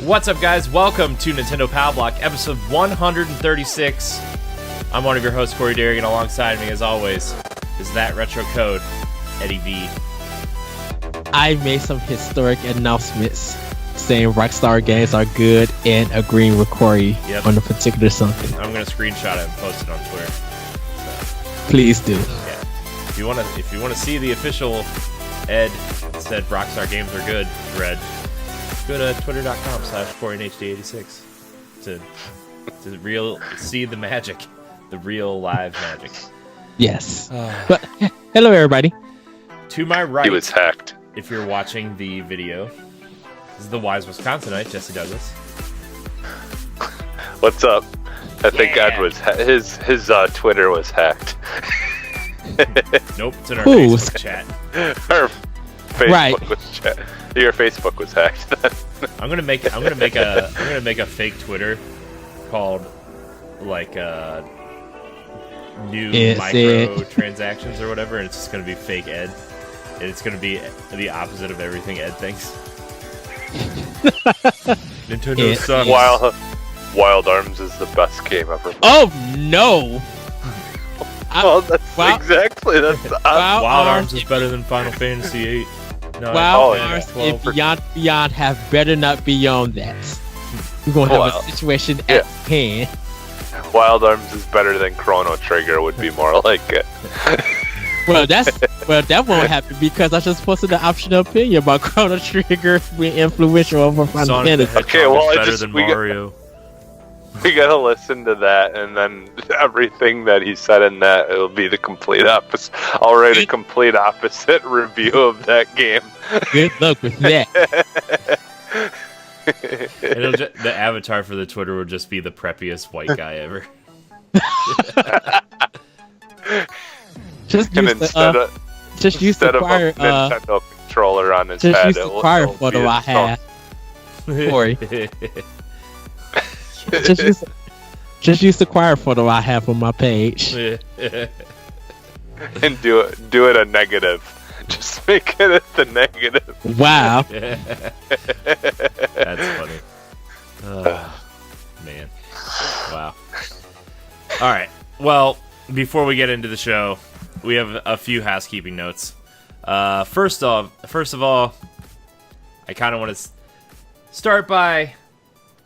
What's up, guys? Welcome to Nintendo Power Block, episode 136. I'm one of your hosts, Corey Derrick, and alongside me, as always, is that retro code, Eddie V. I made some historic announcements saying Rockstar games are good and agreeing with Corey on a particular something. I'm going to screenshot it and post it on Twitter. So, please do. Yeah. If you want to see the official Ed said Rockstar games are good thread, go to twitter.com/CoreyHD86 to see the magic, the real live magic. Yes. But hello, everybody. To my right, he was hacked. If you're watching the video, this is the wise Wisconsinite, Jesse Douglas. What's up? I think Ed was his Twitter was hacked. Nope, it's in our Facebook chat. Our Facebook was chat. Your Facebook was hacked. I'm gonna make a fake Twitter called like new micro transactions or whatever, and it's just gonna be fake Ed, and it's gonna be the opposite of everything Ed thinks. Nintendo sucks. Wild Arms is the best game ever made. Oh no! That's exactly Wild Arms is better than Final Fantasy VIII. Wild Arms and Beyond have better not be on that. We're gonna have a situation at hand. Wild Arms is better than Chrono Trigger would be more like it. that won't happen because I just posted an optional opinion about Chrono Trigger being influential over Final Fantasy. Okay, well, better than Mario. We gotta listen to that, and then everything that he said in that, it'll be the complete opposite. I'll write a complete opposite review of that game. Good luck with that. The avatar for the Twitter will just be the preppiest white guy ever. Just use the Nintendo controller on his head. Just use the choir photo I have. Corey. Just use the choir photo I have on my page. And do it a negative. Just make it the negative. Wow. That's funny. Man. Wow. Alright. Well, before we get into the show, we have a few housekeeping notes. First of all, I kind of want to start by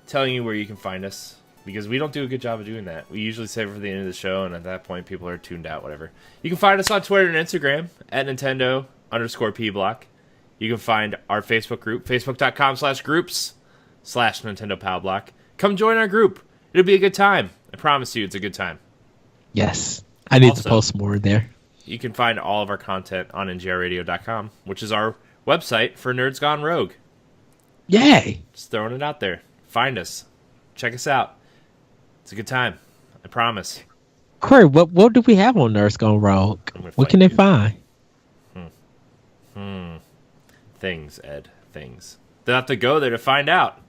telling you where you can find us, because we don't do a good job of doing that. We usually save it for the end of the show, and at that point, people are tuned out, whatever. You can find us on Twitter and Instagram at Nintendo_PBlock. You can find our Facebook group, facebook.com/groups/NintendoPowBlock. Come join our group. It'll be a good time. I promise you, it's a good time. Yes. I need to post more there. You can find all of our content on ngrradio.com, which is our website for Nerds Gone Rogue. Yay! Just throwing it out there. Find us. Check us out. It's a good time. I promise. Corey, what do we have on Nerds Gone Rogue? What can they find? Things, Ed. Things. They'll have to go there to find out.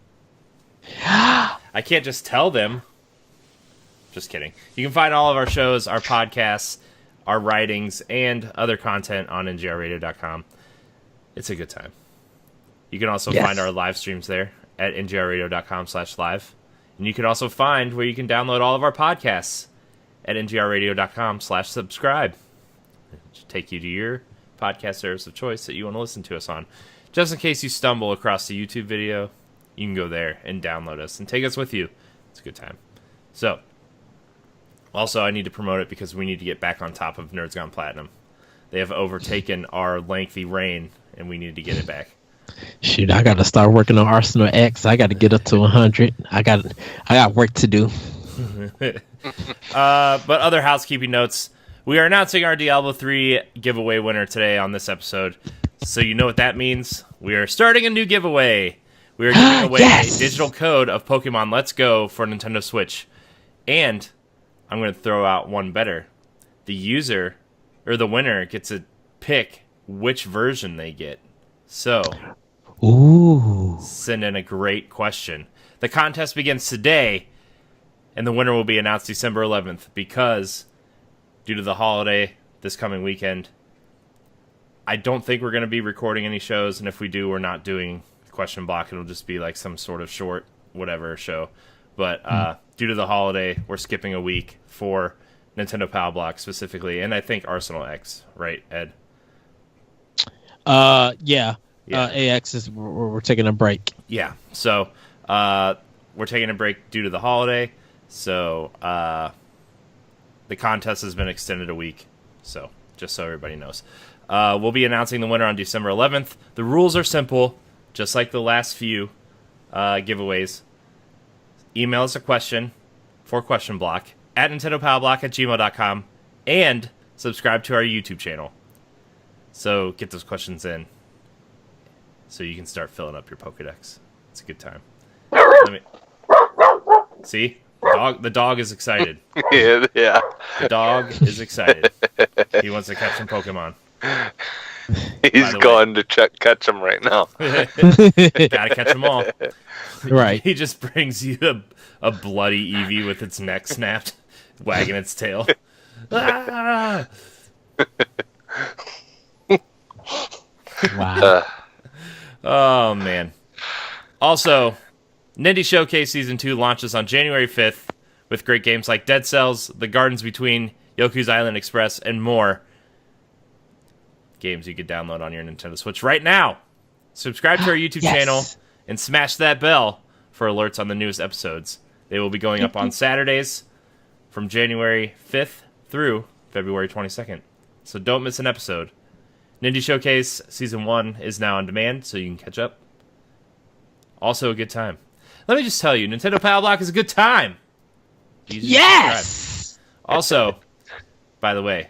I can't just tell them. Just kidding. You can find all of our shows, our podcasts, our writings, and other content on ngrradio.com. It's a good time. You can also find our live streams there at ngrradio.com/live. And you can also find where you can download all of our podcasts at ngrradio.com/subscribe. It should take you to your podcast service of choice that you want to listen to us on. Just in case you stumble across the YouTube video, you can go there and download us and take us with you. It's a good time. So, Also, I need to promote it because we need to get back on top of Nerds Gone Platinum. They have overtaken our lengthy reign, and we need to get it back. Shoot, I gotta start working on Arsenal X. I gotta get up to 100. I got work to do. But other housekeeping notes. We are announcing our Diablo 3 giveaway winner today on this episode. So you know what that means. We are starting a new giveaway. We are giving away a digital code of Pokemon Let's Go for Nintendo Switch. And I'm going to throw out one better. The user, or the winner, gets to pick which version they get. So, send in a great question. The contest begins today, and the winner will be announced December 11th because, due to the holiday this coming weekend, I don't think we're going to be recording any shows, and if we do, we're not doing question block. It'll just be like some sort of short whatever show. But due to the holiday, we're skipping a week for Nintendo Power Block specifically, and I think Arsenal X, right, Ed? Yeah. AX is we're taking a break. Yeah. So we're taking a break due to the holiday. So the contest has been extended a week. So just so everybody knows, we'll be announcing the winner on December 11th. The rules are simple, just like the last few giveaways. Email us a question for question block at nintendopowerblock@gmail.com and subscribe to our YouTube channel. So get those questions in so you can start filling up your Pokedex. It's a good time. See? The dog is excited. Yeah. The dog is excited. He wants to catch some Pokemon. He's going to catch them right now. Gotta catch them all. Right. He just brings you a bloody Eevee with its neck snapped, wagging its tail. Ah! Wow. Oh, man. Also, Nindy Showcase Season 2 launches on January 5th with great games like Dead Cells, The Gardens Between, Yoku's Island Express, and more. Games you can download on your Nintendo Switch right now. Subscribe to our YouTube channel and smash that bell for alerts on the newest episodes. They will be going up on Saturdays from January 5th through February 22nd. So don't miss an episode. Nindy Showcase Season 1 is now on demand, so you can catch up. Also a good time. Let me just tell you, Nintendo Power Block is a good time. Yes! Also, by the way,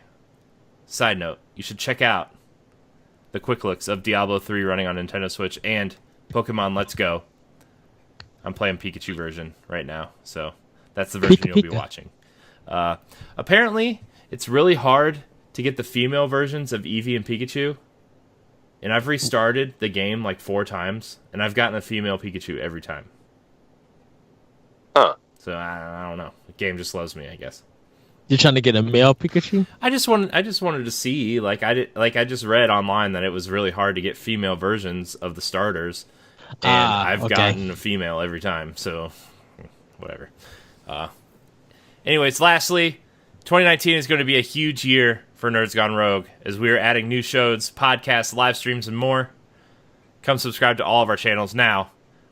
side note, you should check out the quick looks of Diablo 3 running on Nintendo Switch and Pokemon Let's Go. I'm playing Pikachu version right now, so that's the version you'll be watching. Apparently, it's really hard to get the female versions of Eevee and Pikachu, and I've restarted the game like 4 times, and I've gotten a female Pikachu every time. Huh. So I don't know. The game just loves me, I guess. You're trying to get a male Pikachu? I just wanted to see, I just read online that it was really hard to get female versions of the starters, and I've gotten a female every time, so whatever. Anyways, lastly, 2019 is going to be a huge year for Nerds Gone Rogue, as we are adding new shows, podcasts, live streams, and more. Come subscribe to all of our channels now,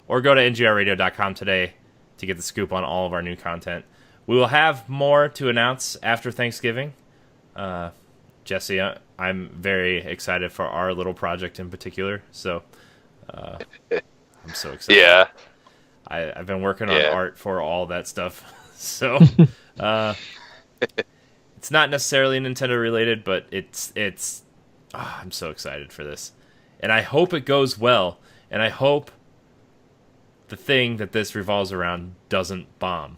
or go to ngrradio.com today to get the scoop on all of our new content. We will have more to announce after Thanksgiving. Jesse, I'm very excited for our little project in particular, so I'm so excited. Yeah. I've been working on art for all that stuff, so it's not necessarily Nintendo related, but it's I'm so excited for this, and I hope it goes well, and I hope the thing that this revolves around doesn't bomb,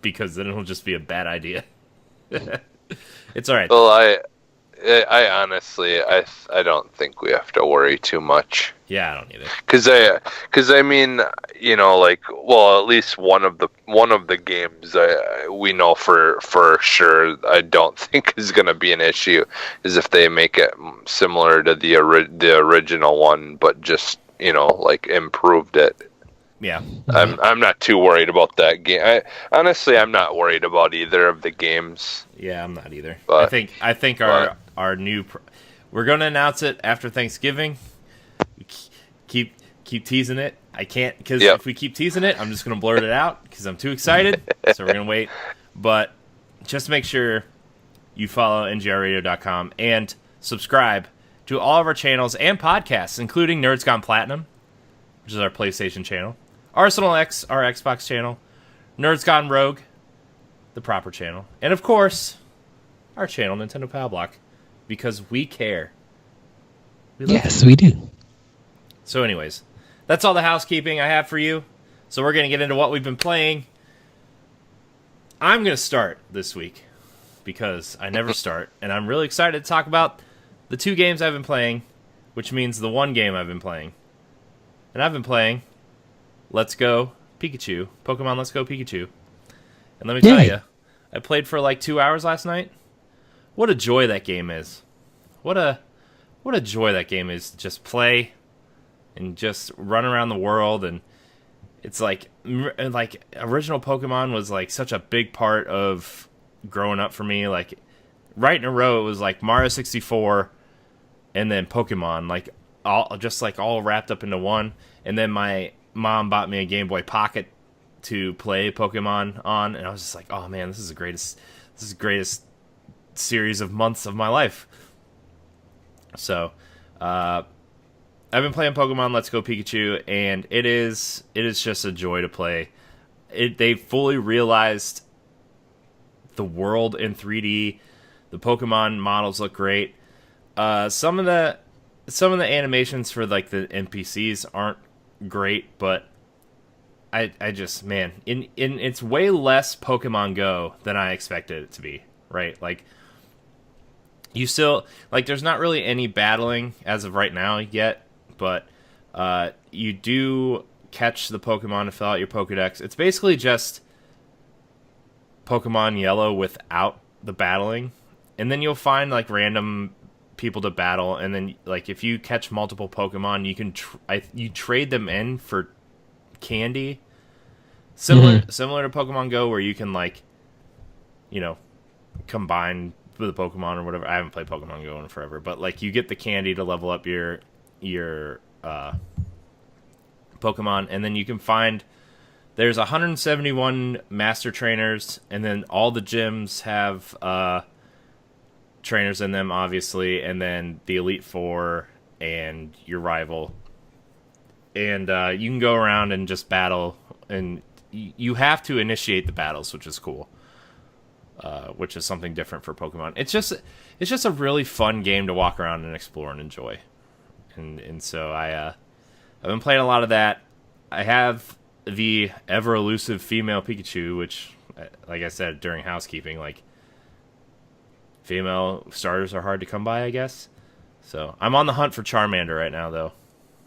because then it'll just be a bad idea. It's all right. Well, I honestly, I don't think we have to worry too much. Yeah, I don't either. Because I mean, you know, like, well, at least one of the games we know for sure. I don't think is going to be an issue. Is if they make it similar to the original one, but just, you know, like, improved it. Yeah, I'm not too worried about that game. Honestly, I'm not worried about either of the games. Yeah, I'm not either. But, I think our new we're going to announce it after Thanksgiving. Keep teasing it. I can't, because if we keep teasing it, I'm just going to blurt it out because I'm too excited. So we're going to wait. But just make sure you follow ngrradio.com and subscribe to all of our channels and podcasts, including Nerds Gone Platinum, which is our PlayStation channel, Arsenal X, our Xbox channel, Nerds Gone Rogue, the proper channel, and of course, our channel, Nintendo Power Block, because we care. Yes, we do. So anyways, that's all the housekeeping I have for you. So we're going to get into what we've been playing. I'm going to start this week because I never start, and I'm really excited to talk about the 2 games I've been playing, which means the 1 game I've been playing. And I've been playing Let's Go Pikachu, Pokemon Let's Go Pikachu. And let me tell you, I played for like 2 hours last night. What a joy that game is. What a joy that game is to just play and just run around the world. And it's like original Pokemon was like such a big part of growing up for me. Like right in a row, it was like Mario 64 and then Pokemon, like all wrapped up into one. And then my mom bought me a Game Boy Pocket to play Pokemon on, and I was just like, oh man, this is the greatest series of months of my life. So I've been playing Pokemon Let's Go Pikachu, and it is just a joy to play. They fully realized the world in 3D. The Pokemon models look great. Some of the animations for like the NPCs aren't great, but I just, man, in it's way less Pokemon Go than I expected it to be, right? Like, you still, like, there's not really any battling as of right now yet, but you do catch the Pokemon to fill out your Pokedex. It's basically just Pokemon Yellow without the battling, and then you'll find, like, random people to battle, and then, like, if you catch multiple Pokemon, you can you trade them in for candy, similar to Pokemon Go, where you can, like, you know, combine with a Pokemon or whatever. I haven't played Pokemon Go in forever, but like you get the candy to level up your Pokemon, and then you can find there's 171 master trainers, and then all the gyms have trainers in them, obviously, and then the Elite Four and your rival. And you can go around and just battle, and you have to initiate the battles, which is cool. Which is something different for Pokemon. It's just a really fun game to walk around and explore and enjoy. And so I've been playing a lot of that. I have the ever elusive female Pikachu, which, like I said during housekeeping, like, female starters are hard to come by, I guess. So I'm on the hunt for Charmander right now, though,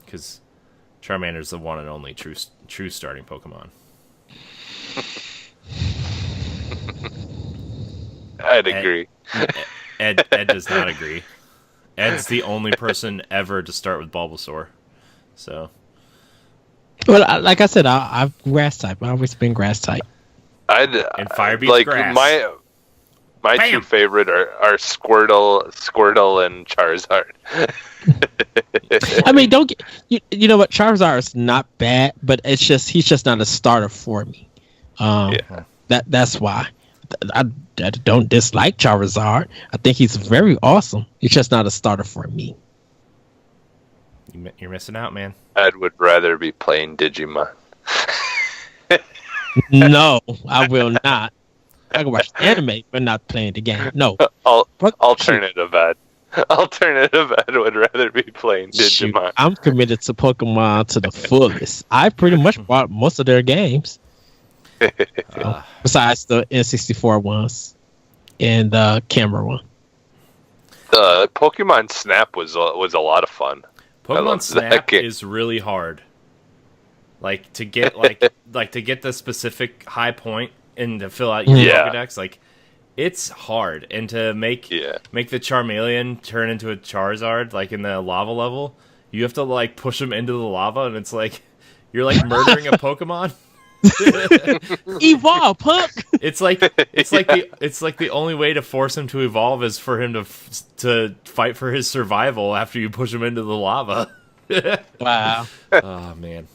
because Charmander's the one and only true starting Pokemon. I'd agree. Ed does not agree. Ed's the only person ever to start with Bulbasaur. So, well, like I said, I've grass type. I've always been grass type. And fire beats like grass. My two favorite are Squirtle and Charizard. I mean, don't get you know what? Charizard is not bad, but it's just he's just not a starter for me. That's why. I don't dislike Charizard. I think he's very awesome. He's just not a starter for me. You're missing out, man. I would rather be playing Digimon. No, I will not. I can watch anime, but not playing the game. No. Alternative Ed. Alternative Ed would rather be playing Digimon. I'm committed to Pokemon to the fullest. I pretty much bought most of their games. Besides the N64 ones and the camera one. The Pokemon Snap was a lot of fun. Pokemon Snap is really hard. Like to get like to get the specific high point and to fill out your Pokédex, like it's hard. And to make the Charmeleon turn into a Charizard, like in the lava level, you have to like push him into the lava, and it's like you're like murdering a Pokemon. Evolve, punk. It's like the only way to force him to evolve is for him to fight for his survival after you push him into the lava. Wow. Oh man.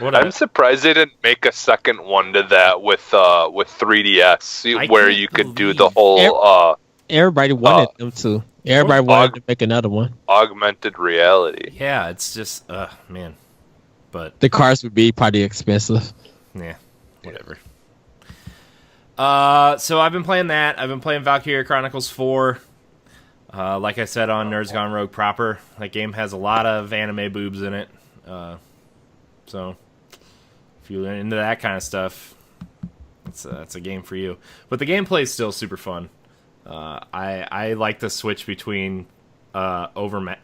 I'm surprised they didn't make a second one to that with 3DS, where you could do the whole. Everybody wanted them to. Everybody wanted to make another one. Augmented reality. Yeah, it's just, man. But the cars would be probably expensive. Yeah, whatever. So I've been playing that. I've been playing Valkyria Chronicles 4. Like I said on Nerds Gone Rogue proper, that game has a lot of anime boobs in it. So if you're into that kind of stuff, it's a game for you. But the gameplay is still super fun. I like the switch between over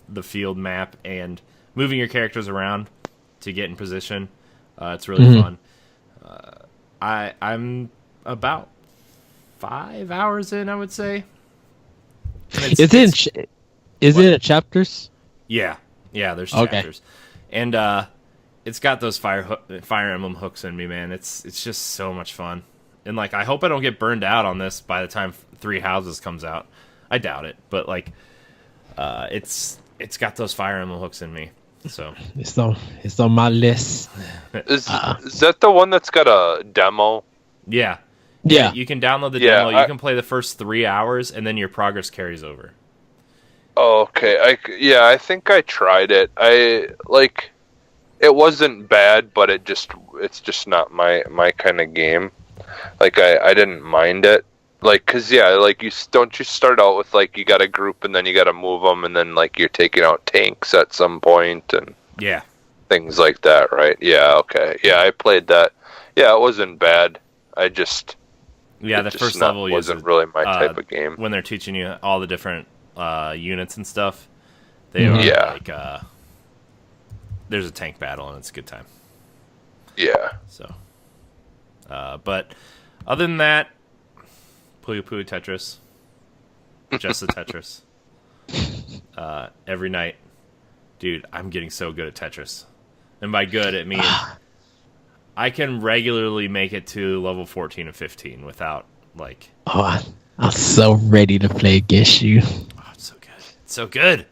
the field map and moving your characters around to get in position. It's really fun. I'm about 5 hours in, I would say. Is it in chapters? Yeah, there's chapters, and it's got those Fire Emblem hooks in me, man. It's just so much fun, and like I hope I don't get burned out on this by the time Three Houses comes out. I doubt it, but like it's got those Fire Emblem hooks in me. So it's on my list. Is that the one that's got a demo? Yeah. Yeah, you can download the demo. You can play the first 3 hours, and then your progress carries over. Oh, okay. I think I tried it. It wasn't bad, but it's just not my kind of game. Like I didn't mind it. Like, cause like you start out with like you got a group, and then you got to move them, and then like you're taking out tanks at some point, and things like that, right? Yeah. Okay. Yeah, I played that. Yeah, it wasn't bad. The first level wasn't really my type of game. When they're teaching you all the different units and stuff, they are like there's a tank battle and it's a good time. Yeah. So, but other than that, Puyo Puyo Tetris, just the Tetris. Every night, dude, I'm getting so good at Tetris, and by good it means I can regularly make it to level 14 and 15 without, like... Oh, I'm so ready to play against you. Oh, it's so good. It's so good.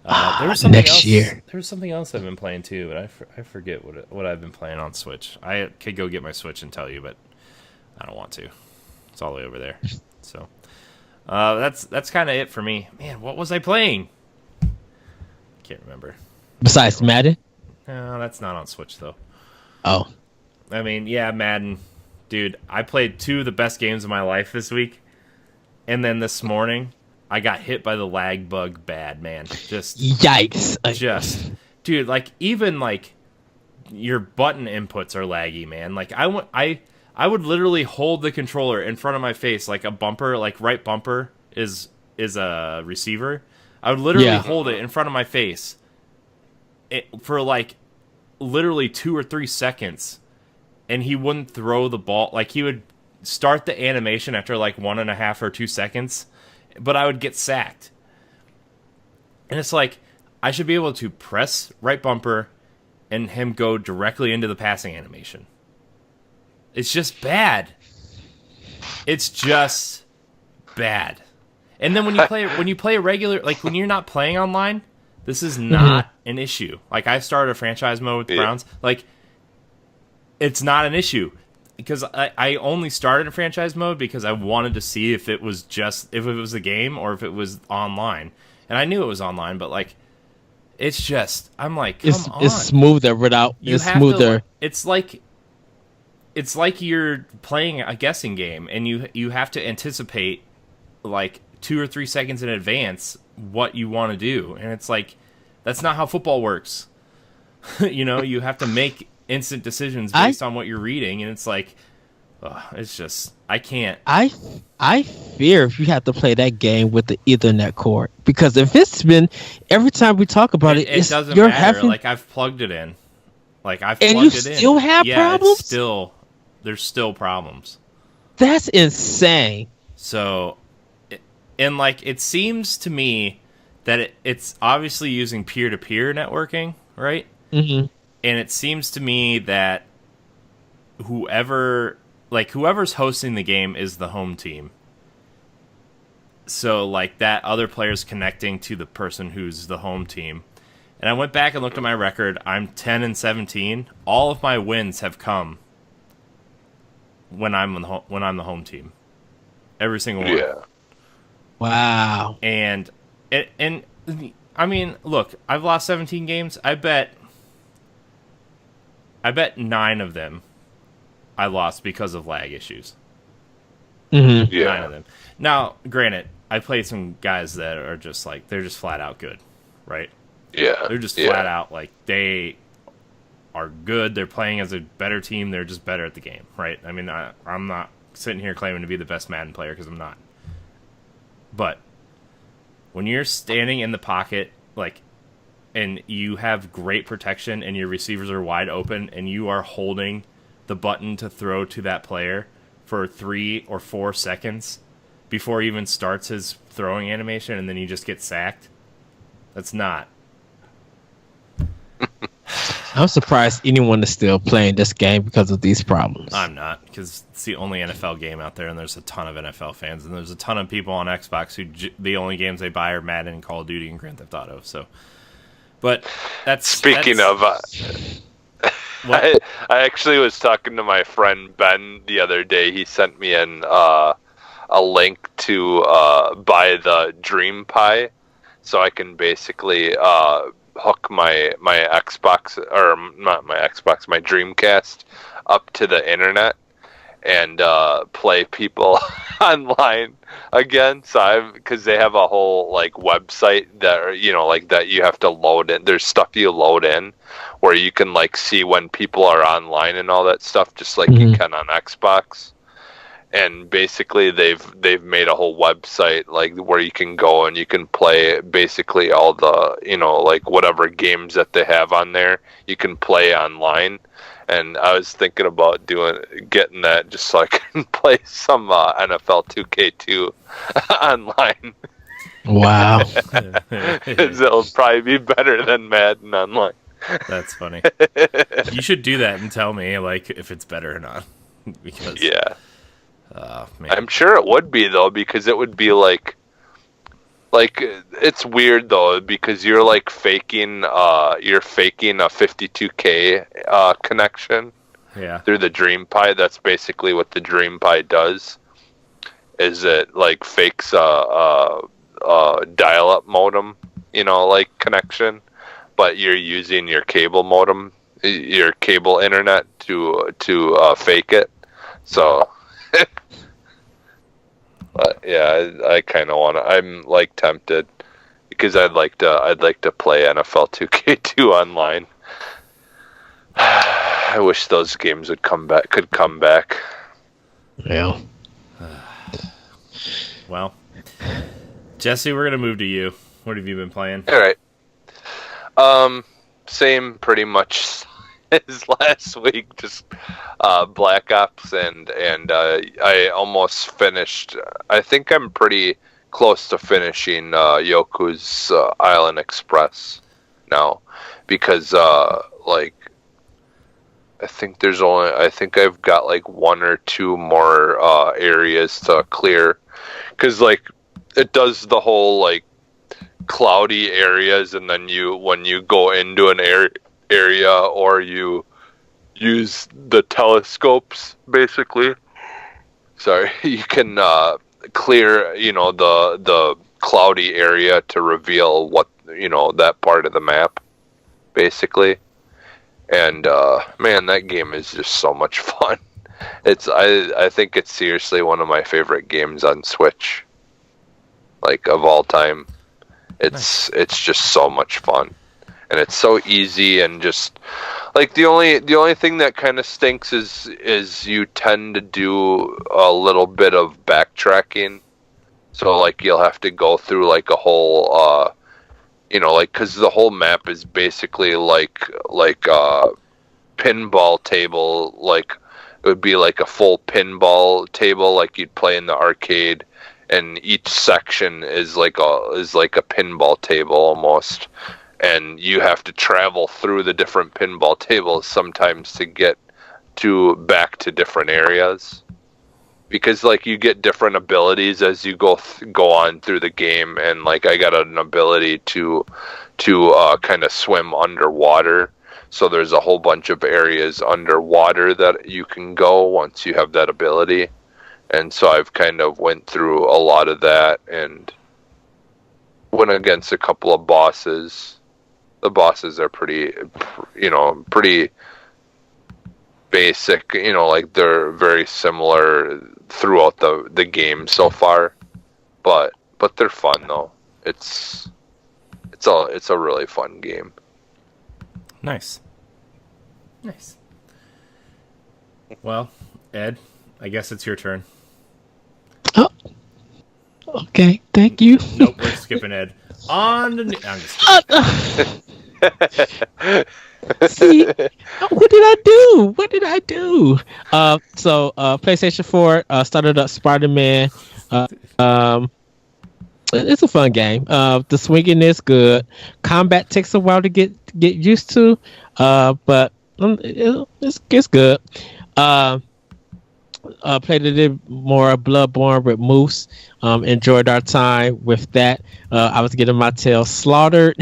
There was something next year. There was something else I've been playing, too, but I forget what I've been playing on Switch. I could go get my Switch and tell you, but I don't want to. It's all the way over there. So, that's kind of it for me. Man, what was I playing? Can't remember. Besides Madden? No, that's not on Switch, though. Oh. I mean, yeah, Madden. Dude, I played 2 of the best games of my life this week. And then this morning, I got hit by the lag bug bad, man. Just... Yikes. Dude, like, even, like, your button inputs are laggy, man. Like, I would literally hold the controller in front of my face, like a bumper, like right bumper is a receiver. I would literally hold it in front of my face for, like, literally 2 or 3 seconds. And he wouldn't throw the ball. Like, he would start the animation after, like, 1.5 or 2 seconds. But I would get sacked. And it's like, I should be able to press right bumper and him go directly into the passing animation. It's just bad. It's just bad. And then when you play a regular... Like, when you're not playing online, this is not an issue. Like, I started a franchise mode with the Browns. Like... It's not an issue because I only started in franchise mode because I wanted to see if it was a game or if it was online, and I knew it was online, but like, it's just I'm like, come on. It's smoother without. It's smoother. It's like you're playing a guessing game, and you have to anticipate like 2 or 3 seconds in advance what you want to do, and it's like that's not how football works. You have to make instant decisions based on what you're reading, and it's like, it's just I can't. I fear if you have to play that game with the Ethernet cord, because if it's been every time we talk about it doesn't matter. Like I've plugged it in, and you still have problems. There's still problems. That's insane. So, and like it seems to me that it's obviously using peer-to-peer networking, right? Mm-hmm. And it seems to me that whoever's hosting the game is the home team. So, like, that other player's connecting to the person who's the home team. And I went back and looked at my record. I'm 10-17. All of my wins have come when I'm the home team. Every single one. Yeah. Wow. And I mean, look, I've lost 17 games. I bet 9 of them I lost because of lag issues. Mm-hmm. Yeah. 9 of them. Now, granted, I played some guys that are just like, they're just flat out good, right? Yeah. They're just flat out, like, they are good. They're playing as a better team. They're just better at the game, right? I mean, I'm not sitting here claiming to be the best Madden player because I'm not. But when you're standing in the pocket, like, and you have great protection and your receivers are wide open and you are holding the button to throw to that player for 3 or 4 seconds before he even starts his throwing animation and then you just get sacked, that's not. I'm surprised anyone is still playing this game because of these problems. I'm not, because it's the only NFL game out there, and there's a ton of NFL fans, and there's a ton of people on Xbox who the only games they buy are Madden, Call of Duty, and Grand Theft Auto. So, but Speaking of, I actually was talking to my friend Ben the other day. He sent me a link to buy the Dream Pie, so I can basically hook my Xbox, or not my Xbox, my Dreamcast up to the internet and play people online again. So because they have a whole like website that, you know, like that you have to load in. There's stuff you load in where you can like see when people are online and all that stuff, just like you can on Xbox. And basically, they've made a whole website like where you can go and you can play basically all the, you know, like whatever games that they have on there, you can play online. And I was thinking about getting that just so I can play some NFL 2K2 online. Wow. It'll probably be better than Madden online. That's funny. You should do that and tell me like if it's better or not. Because yeah. Man. I'm sure it would be though, because it would be like it's weird though, because you're like faking a 52K connection through the Dream Pie. That's basically what the Dream Pie does. Is it like fakes a dial-up modem, you know, like connection, but you're using your cable modem, your cable internet to fake it. So. But yeah, I kind of want to. I'm like tempted because I'd like to play NFL 2K2 online. I wish those games would could come back. Yeah. Well, Jesse, we're gonna move to you. What have you been playing? All right. Same pretty much as last week, just Black Ops, and I almost finished. I think I'm pretty close to finishing Yoku's Island Express now, because like I think I've got like 1 or 2 more areas to clear, because like it does the whole like cloudy areas, and then when you go into an area or you use the telescopes, basically. Sorry, you can clear, you know, the cloudy area to reveal what, you know, that part of the map, basically. And man, that game is just so much fun. I think it's seriously one of my favorite games on Switch, like of all time. It's just so much fun. And it's so easy, and just like the only thing that kind of stinks is you tend to do a little bit of backtracking. So like you'll have to go through like a whole you know, like, because the whole map is basically like pinball table, like it would be like a full pinball table like you'd play in the arcade, and each section is like a pinball table almost. And you have to travel through the different pinball tables sometimes to get back to different areas. because like you get different abilities as you go on through the game, and like I got an ability to kind of swim underwater. So there's a whole bunch of areas underwater that you can go once you have that ability. And so I've kind of went through a lot of that and went against a couple of bosses. The bosses are pretty basic, like they're very similar throughout the game so far. But they're fun though. It's a really fun game. Nice. Well, Ed, I guess it's your turn. Oh, okay. Thank you. Nope, we're skipping Ed. On to I'm just kidding. See, what did I do? So PlayStation 4 started up Spider-Man. It's a fun game. The swinging is good. Combat takes a while to get used to, but it's good. Played a little more Bloodborne with Moose. Enjoyed our time with that. I was getting my tail slaughtered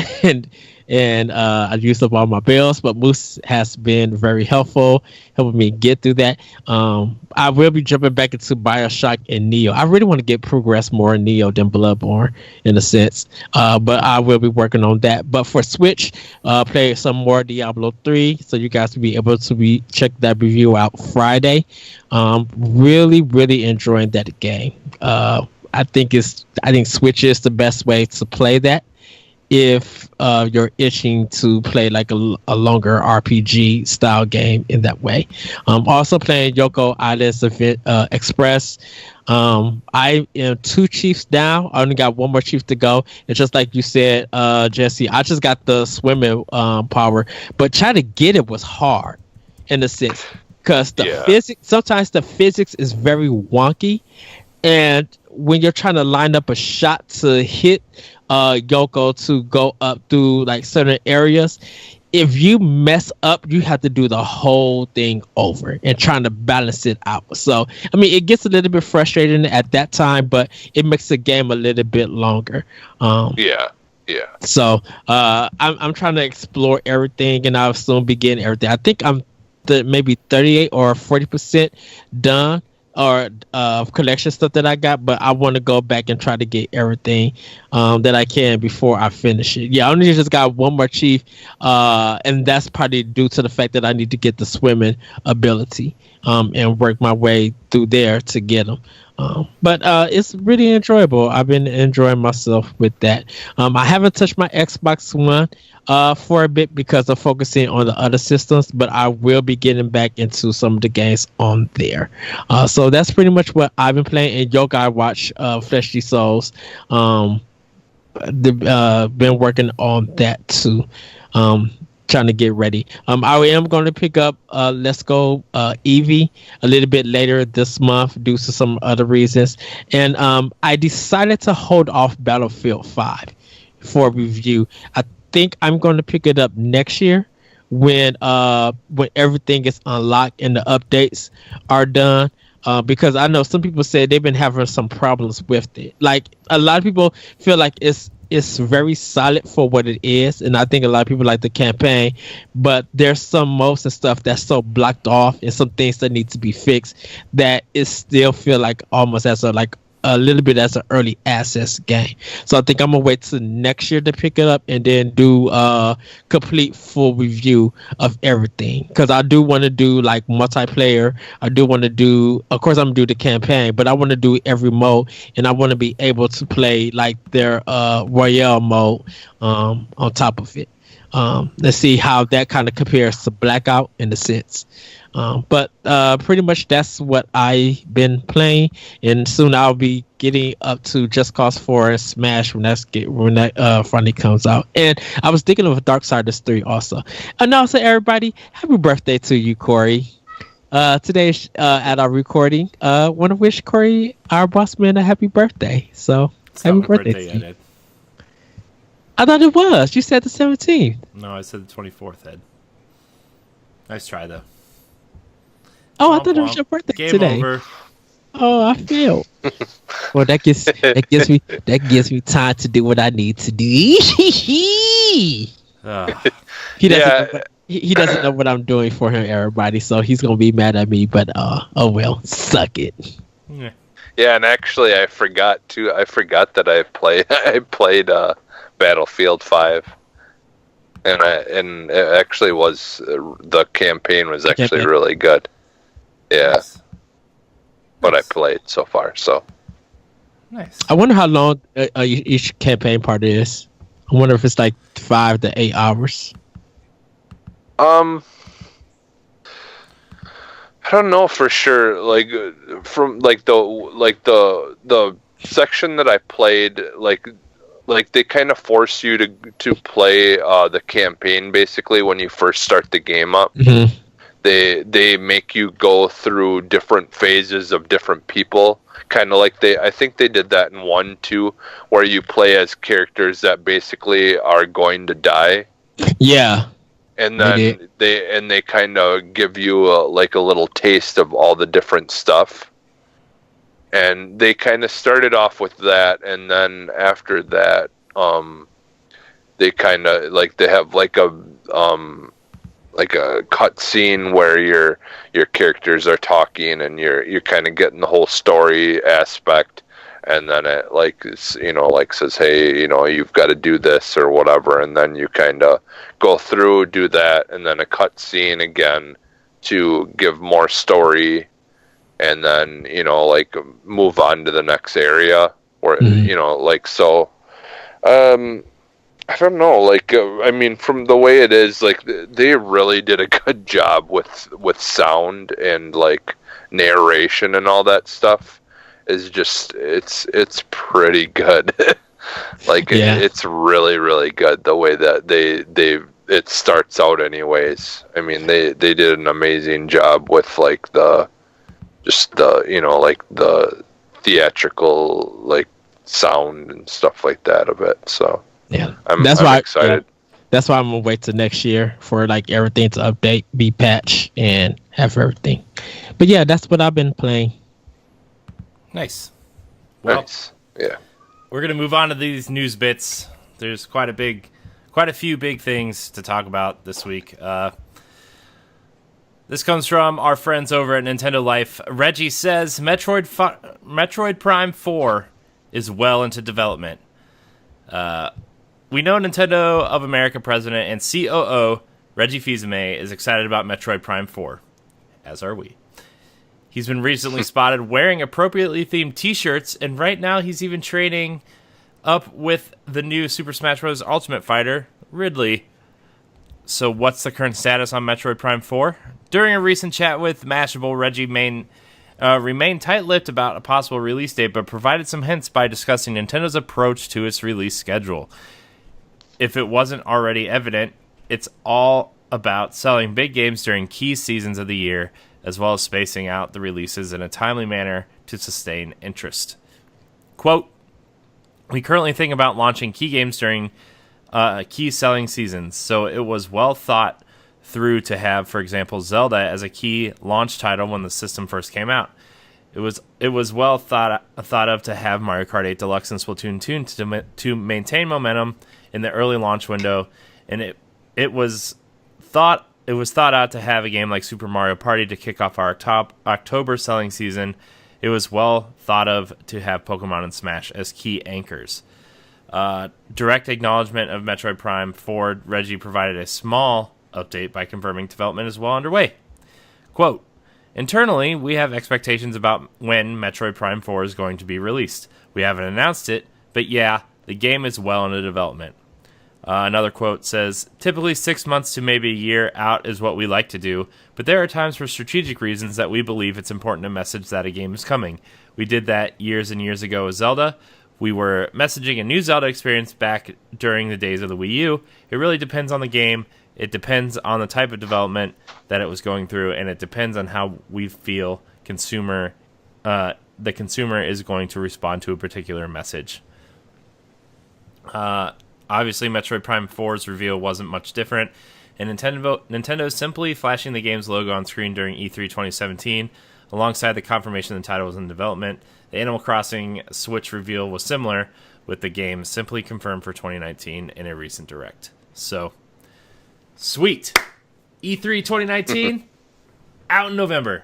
and I used up all my bells, but Moose has been very helpful, helping me get through that. I will be jumping back into BioShock and Neo. I really want to get progress more in Neo than Bloodborne in a sense, but I will be working on that. But for Switch, play some more Diablo 3, so you guys will be able to check that review out Friday. Really enjoying that game. I think Switch is the best way to play that if you're itching to play like a longer RPG style game in that way. Also playing Yoko Islands Express. I am 2 chiefs down. I only got 1 more chief to go. It's just like you said, Jesse, I just got the swimming power, but trying to get it was hard in a sense because sometimes the physics is very wonky, and when you're trying to line up a shot to hit Yoko to go up through like certain areas, if you mess up, you have to do the whole thing over and trying to balance it out. So I mean, it gets a little bit frustrating at that time, but it makes the game a little bit longer. So I'm trying to explore everything, and I'll soon be getting everything. I think I'm maybe 38 or 40% done, or collection stuff that I got, but I want to go back and try to get everything that I can before I finish it. I only just got 1 more chief, and that's probably due to the fact that I need to get the swimming ability and work my way through there to get them. But it's really enjoyable. I've been enjoying myself with that. I haven't touched my Xbox One for a bit because I'm focusing on the other systems, but I will be getting back into some of the games on there. So that's pretty much what I've been playing. And Yoga Watch Fleshly Souls. Been working on that too. Trying to get ready. I am going to pick up Let's Go Eevee a little bit later this month due to some other reasons, and I decided to hold off Battlefield 5 for review. I think I'm going to pick it up next year when everything is unlocked and the updates are done. Because I know some people say they've been having some problems with it. Like a lot of people feel like it's very solid for what it is, and I think a lot of people like the campaign, but there's some modes and stuff that's so blocked off and some things that need to be fixed that it still feel like almost as a little bit as an early access game. So I think I'm gonna wait till next year to pick it up and then do a complete full review of everything, because I do want to do like multiplayer. I do want to do, of course I'm gonna do the campaign, but I want to do every mode, and I want to be able to play like their Royale mode on top of it. Let's see how that kind of compares to Blackout in a sense. But pretty much that's what I've been playing, and soon I'll be getting up to Just Cause 4 and Smash when that finally comes out. And I was thinking of Darksiders 3 also. And also, everybody, happy birthday to you, Corey. Today at our recording, want to wish Corey, our boss man, a happy birthday. So happy birthday to you. Ed. I thought it was. You said the 17th. No, I said the 24th, Ed. Nice try, though. Oh, I thought it was your birthday Game today. Over. Oh, I failed. Well, that gives me time to do what I need to do. He doesn't know he doesn't know what I'm doing for him, everybody. So he's gonna be mad at me. But oh well, suck it. Yeah. Yeah, and actually, I forgot that I played Battlefield 5, and it actually was the campaign was actually really good. Yeah, Nice. what I played so far. So Nice. I wonder how long each campaign part is. I wonder if it's like 5 to 8 hours. I don't know for sure. Like from the section that I played, like they kind of force you to play the campaign basically when you first start the game up. Mm-hmm. They make you go through different phases of different people, kind of like I think they did that in 1 2, where you play as characters that basically are going to die. Yeah. And then they kind of give you a little taste of all the different stuff. And they kind of started off with that, and then after that, they kind of they have like a cut scene where your characters are talking, and you're kind of getting the whole story aspect. And then it says, hey, you've got to do this or whatever, and then you kind of go through, do that, and then a cut scene again to give more story, and then move on to the next area, or so. I don't know, I mean, from the way it is, they really did a good job with sound and narration and all that stuff. Is just it's pretty good. It's really, really good the way that it starts out anyways. I mean, they did an amazing job with the theatrical sound and stuff like that of it. So yeah, I'm excited. That's why I'm gonna wait till next year for everything to update, be patched, and have everything. But yeah, that's what I've been playing. Nice. Well, nice. Yeah. We're gonna move on to these news bits. There's quite a few big things to talk about this week. This comes from our friends over at Nintendo Life. Reggie says Metroid Prime 4 is well into development. We know Nintendo of America president and COO Reggie Fils-Aimé is excited about Metroid Prime 4, as are we. He's been recently spotted wearing appropriately themed t-shirts, and right now he's even training up with the new Super Smash Bros. Ultimate Fighter, Ridley. So what's the current status on Metroid Prime 4? During a recent chat with Mashable, Reggie remained tight-lipped about a possible release date, but provided some hints by discussing Nintendo's approach to its release schedule. If it wasn't already evident, it's all about selling big games during key seasons of the year, as well as spacing out the releases in a timely manner to sustain interest. Quote, we currently think about launching key games during key selling seasons, so it was well thought through to have, for example, Zelda as a key launch title when the system first came out. It was well thought of to have Mario Kart 8 Deluxe and Splatoon 2 to maintain momentum in the early launch window, and it was thought out to have a game like Super Mario Party to kick off our top October selling season. It was well thought of to have Pokemon and Smash as key anchors. Direct acknowledgement of Metroid Prime 4, Reggie provided a small update by confirming development is well underway. Quote, internally, we have expectations about when Metroid Prime 4 is going to be released. We haven't announced it, but yeah, the game is well into development. Another quote says, typically 6 months to maybe a year out is what we like to do, but there are times for strategic reasons that we believe it's important to message that a game is coming. We did that years and years ago with Zelda. We were messaging a new Zelda experience back during the days of the Wii U. It really depends on the game. It depends on the type of development that it was going through, and it depends on how we feel the consumer is going to respond to a particular message. Obviously, Metroid Prime 4's reveal wasn't much different, and Nintendo simply flashing the game's logo on screen during E3 2017 Alongside the confirmation the title was in development, the Animal Crossing Switch reveal was similar, with the game simply confirmed for 2019 in a recent direct. So, sweet. E3 2019, out in November.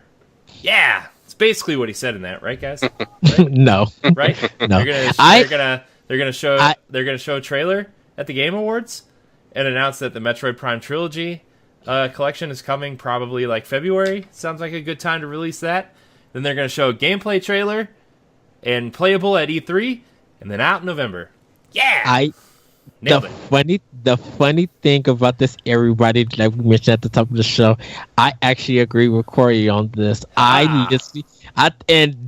Yeah, it's basically what he said in that, right, guys? Right? No, Right? no. They're gonna show a trailer at the Game Awards and announce that the Metroid Prime trilogy collection is coming probably like February. Sounds like a good time to release that. Then they're gonna show a gameplay trailer and playable at E3, and then out in November. Yeah. The funny thing about this, everybody, like we mentioned at the top of the show, I actually agree with Corey on this. And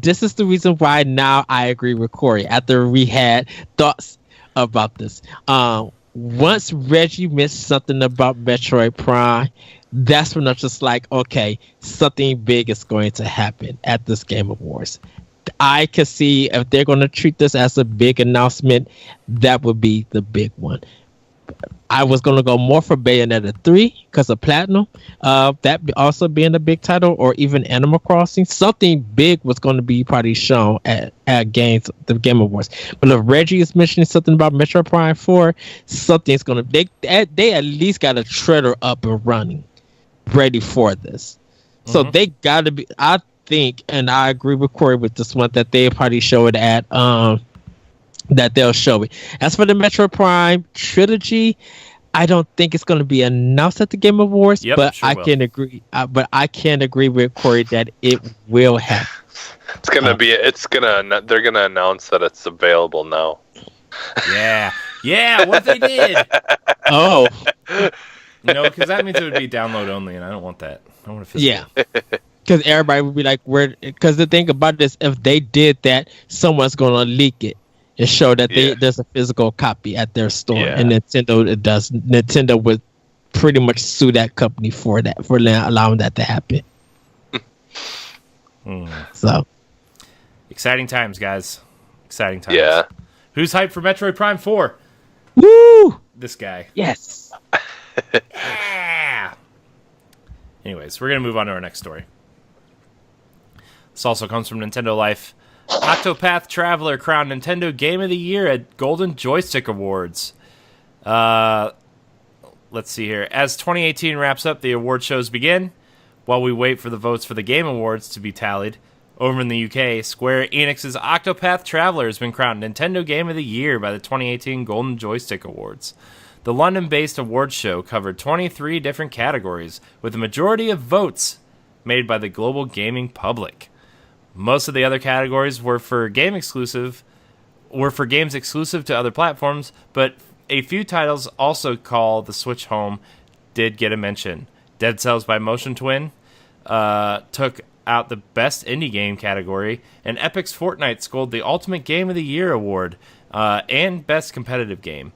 this is the reason why now I agree with Corey after we had thoughts about this. Once Reggie mentioned something about Metroid Prime, that's when I'm just like, okay, something big is going to happen at this Game Awards. I could see if they're going to treat this as a big announcement, that would be the big one. I was going to go more for Bayonetta 3 because of Platinum. That also being a big title, or even Animal Crossing. Something big was going to be probably shown at the Game Awards. But if Reggie is mentioning something about Metroid Prime 4, something's going to... They at least got a trailer up and running, ready for this. So they got to be... I think, and I agree with Corey with this one, that they'll probably show it at... that they'll show it. As for the Metroid Prime trilogy, I don't think it's going to be announced at the Game Awards, but sure can agree. But I can agree with Corey that it will happen. It's gonna be. They're gonna announce that it's available now. Yeah. What they did? Oh, because that means it would be download only, and I don't want that. I want to physical. Yeah. Because everybody would be like, "Where?" Because the thing about this, if they did that, someone's going to leak it. It showed that there's a physical copy at their store, and Nintendo would pretty much sue that company for allowing that to happen. So, exciting times, guys! Exciting times. Yeah. Who's hyped for Metroid Prime 4? Woo! This guy. Yes. Yeah. Anyways, we're gonna move on to our next story. This also comes from Nintendo Life. Octopath Traveler crowned Nintendo Game of the Year at Golden Joystick Awards. Let's see here. As 2018 wraps up, the award shows begin. While we wait for the votes for the Game Awards to be tallied, over in the UK, Square Enix's Octopath Traveler has been crowned Nintendo Game of the Year by the 2018 Golden Joystick Awards. The London-based awards show covered 23 different categories, with the majority of votes made by the global gaming public. Most of the other categories were for games exclusive to other platforms, but a few titles also call the Switch home did get a mention. Dead Cells by Motion Twin took out the Best Indie Game category, and Epic's Fortnite scored the Ultimate Game of the Year award and Best Competitive Game.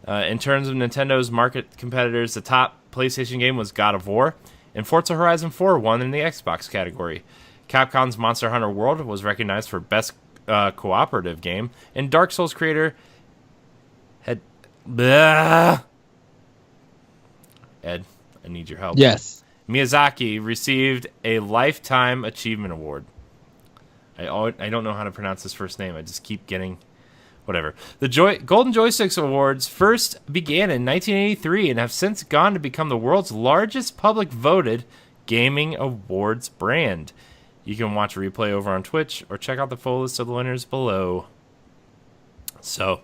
In terms of Nintendo's market competitors, the top PlayStation game was God of War, and Forza Horizon 4 won in the Xbox category. Capcom's Monster Hunter World was recognized for Best Cooperative Game, and Dark Souls creator Ed, I need your help. Yes. Miyazaki received a Lifetime Achievement Award. I don't know how to pronounce his first name. I just keep getting... Whatever. The Golden Joysticks Awards first began in 1983 and have since gone to become the world's largest public voted gaming awards brand. You can watch a replay over on Twitch or check out the full list of the winners below. So,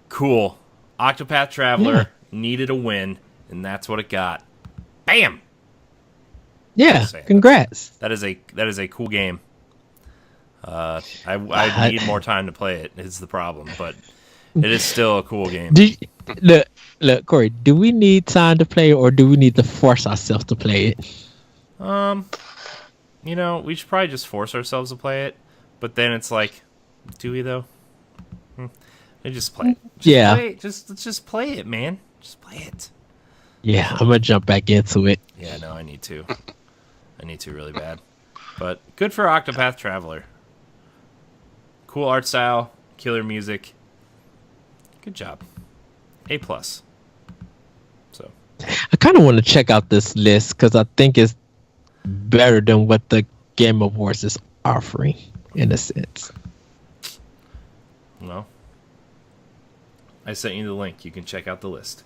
cool. Octopath Traveler needed a win, and that's what it got. Bam! Yeah, congrats. That is a cool game. I need more time to play it, is the problem, but it is still a cool game. Look, Corey, do we need time to play it, or do we need to force ourselves to play it? We should probably just force ourselves to play it, but then it's like, do we though? Just play it. Let's just play it, man. Just play it. Yeah, I'm gonna jump back into it. Yeah, no, I need to. I need to really bad. But good for Octopath Traveler. Cool art style, killer music. Good job. A+. So I kind of want to check out this list because I think it's better than what the Game Awards is offering, in a sense. Well, I sent you the link. You can check out the list.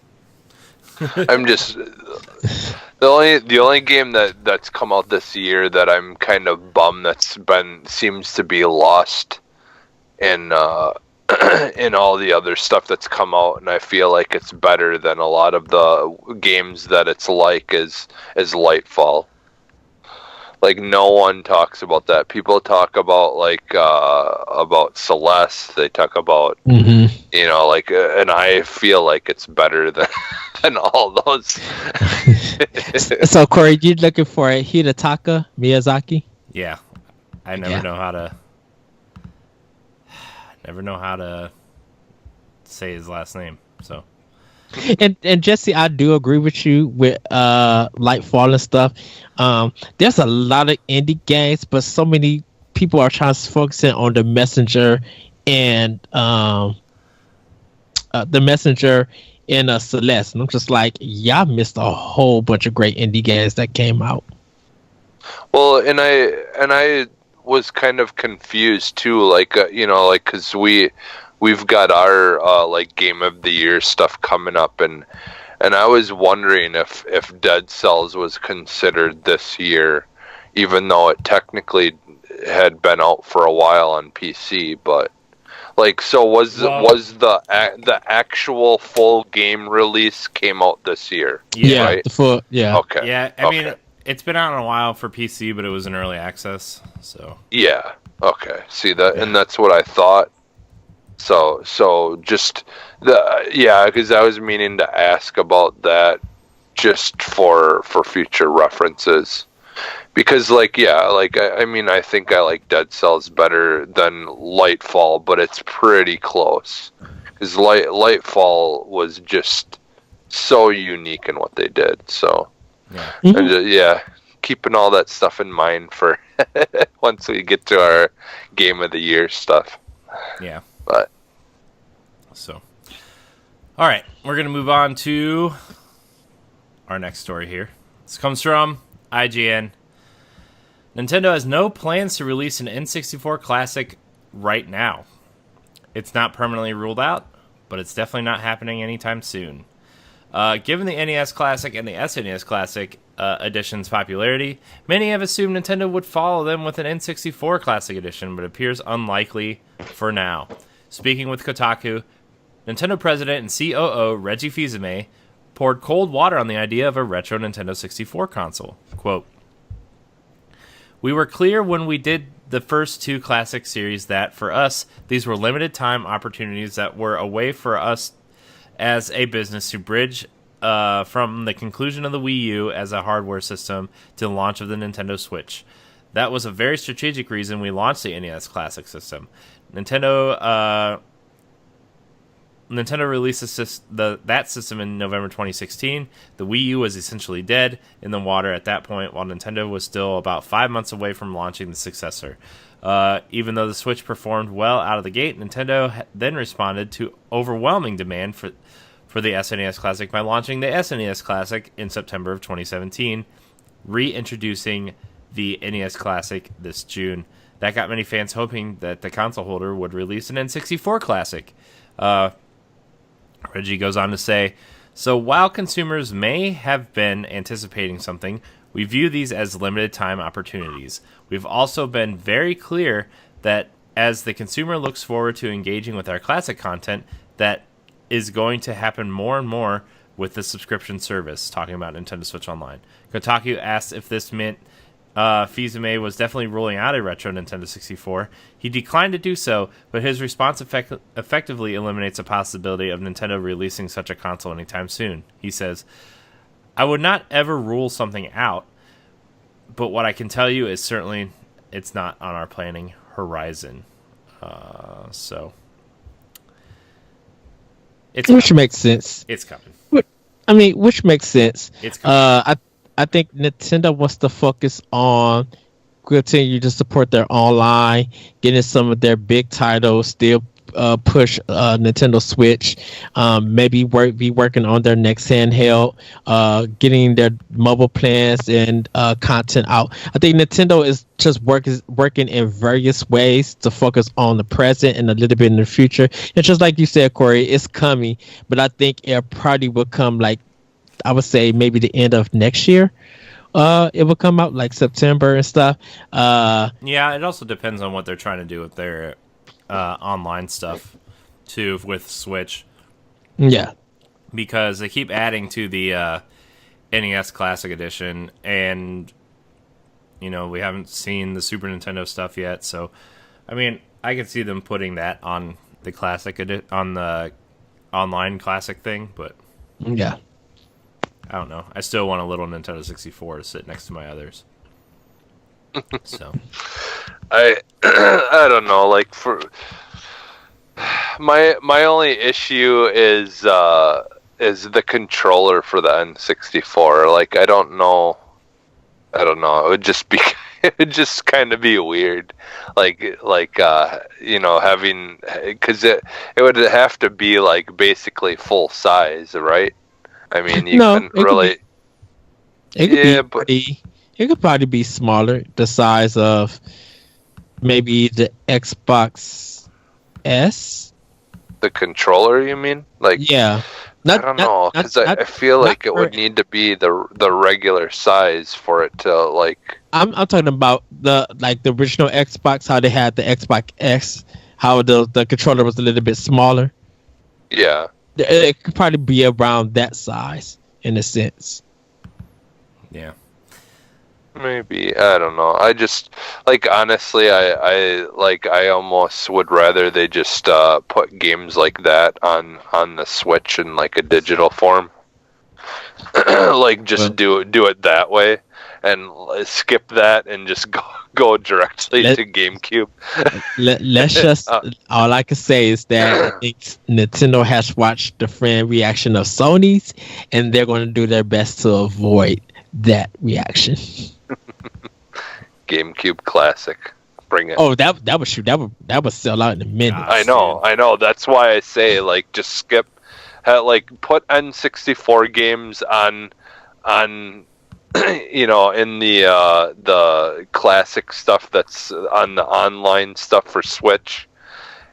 I'm just the only game that's come out this year that I'm kind of bummed seems to be lost in in all the other stuff that's come out, and I feel like it's better than a lot of the games that it's like is Lightfall. Like, no one talks about that. People talk about about Celeste. They talk about and I feel like it's better than all those. So Corey, you looking for a Hidetaka Miyazaki? Yeah, I never know how to say his last name. So. And Jesse, I do agree with you with Lightfall and stuff. There's a lot of indie games, but so many people are trying to focus in on the Messenger and Celeste, and I'm just like, y'all missed a whole bunch of great indie games that came out. Well, and I was kind of confused too, like because we've got our like Game of the Year stuff coming up, and I was wondering if Dead Cells was considered this year, even though it technically had been out for a while on PC. But like, so was the actual full game release came out this year? Yeah, right? the full, yeah. Okay. Yeah, I mean, it's been out in a while for PC, but it was in early access, so. Yeah. Okay. See that, and that's what I thought. So just because I was meaning to ask about that just for future references, because I mean, I think I like Dead Cells better than Lightfall, but it's pretty close, because Lightfall was just so unique in what they did. So and keeping all that stuff in mind for once we get to our Game of the Year stuff. Yeah. But so, all right, we're gonna move on to our next story here. This comes from IGN. Nintendo has no plans to release an N64 Classic right now. It's not permanently ruled out, but it's definitely not happening anytime soon. Given the NES Classic and the SNES Classic edition's popularity, many have assumed Nintendo would follow them with an N64 Classic edition, but it appears unlikely for now. Speaking with Kotaku, Nintendo president and COO Reggie Fils-Aimé poured cold water on the idea of a retro Nintendo 64 console. Quote, "We were clear when we did the first two Classic series that, for us, these were limited time opportunities that were a way for us as a business to bridge from the conclusion of the Wii U as a hardware system to the launch of the Nintendo Switch. That was a very strategic reason we launched the NES Classic system. Nintendo released that system in November 2016. The Wii U was essentially dead in the water at that point, while Nintendo was still about 5 months away from launching the successor. Even though the Switch performed well out of the gate, Nintendo then responded to overwhelming demand for the SNES Classic by launching the SNES Classic in September of 2017, reintroducing the NES Classic this June. That got many fans hoping that the console holder would release an N64 Classic." Reggie goes on to say, "So while consumers may have been anticipating something, we view these as limited time opportunities. We've also been very clear that as the consumer looks forward to engaging with our classic content, that is going to happen more and more with the subscription service," talking about Nintendo Switch Online. Kotaku asked if this meant Fils-Aimé was definitely ruling out a retro Nintendo 64. He declined to do so, but his response effectively eliminates a possibility of Nintendo releasing such a console anytime soon. He says, "I would not ever rule something out, but what I can tell you is certainly it's not on our planning horizon." So it's which makes sense. It's coming. I mean, which makes sense. It's coming. I think Nintendo wants to focus on continue to support their online, getting some of their big titles still push Nintendo Switch, maybe be working on their next handheld, getting their mobile plans and content out. I think Nintendo is just working in various ways to focus on the present and a little bit in the future. And just like you said, Corey, it's coming, but I think it probably will come like, I would say maybe the end of next year. It will come out like September and stuff. Yeah, it also depends on what they're trying to do with their online stuff too with Switch. Yeah, because they keep adding to the NES Classic Edition, and we haven't seen the Super Nintendo stuff yet. So, I mean, I can see them putting that on the on the online Classic thing, but yeah. I don't know. I still want a little Nintendo 64 to sit next to my others. So, I don't know. Like for my only issue is the controller for the N64. Like I don't know. It would just be it would just kind of be weird. Like having because it would have to be like basically full size, right? I mean, you couldn't really. It could probably be smaller, the size of maybe the Xbox S. The controller, you mean? Like, yeah. I don't know, because I feel like it would need to be the regular size for it to like. I'm talking about the original Xbox, how they had the Xbox S, how the controller was a little bit smaller. Yeah. It could probably be around that size in a sense. Yeah. Maybe. I don't know. I just honestly I almost would rather they just put games like that on the Switch in like a digital form. Do it that way and skip that and just go directly to GameCube. Let's just all I can say is that I think Nintendo has watched the fan reaction of Sony's, and they're going to do their best to avoid that reaction. GameCube Classic, bring it. Oh, that would sell out in a minute. I know. That's why I say just skip. Put N64 games on in the classic stuff that's on the online stuff for Switch,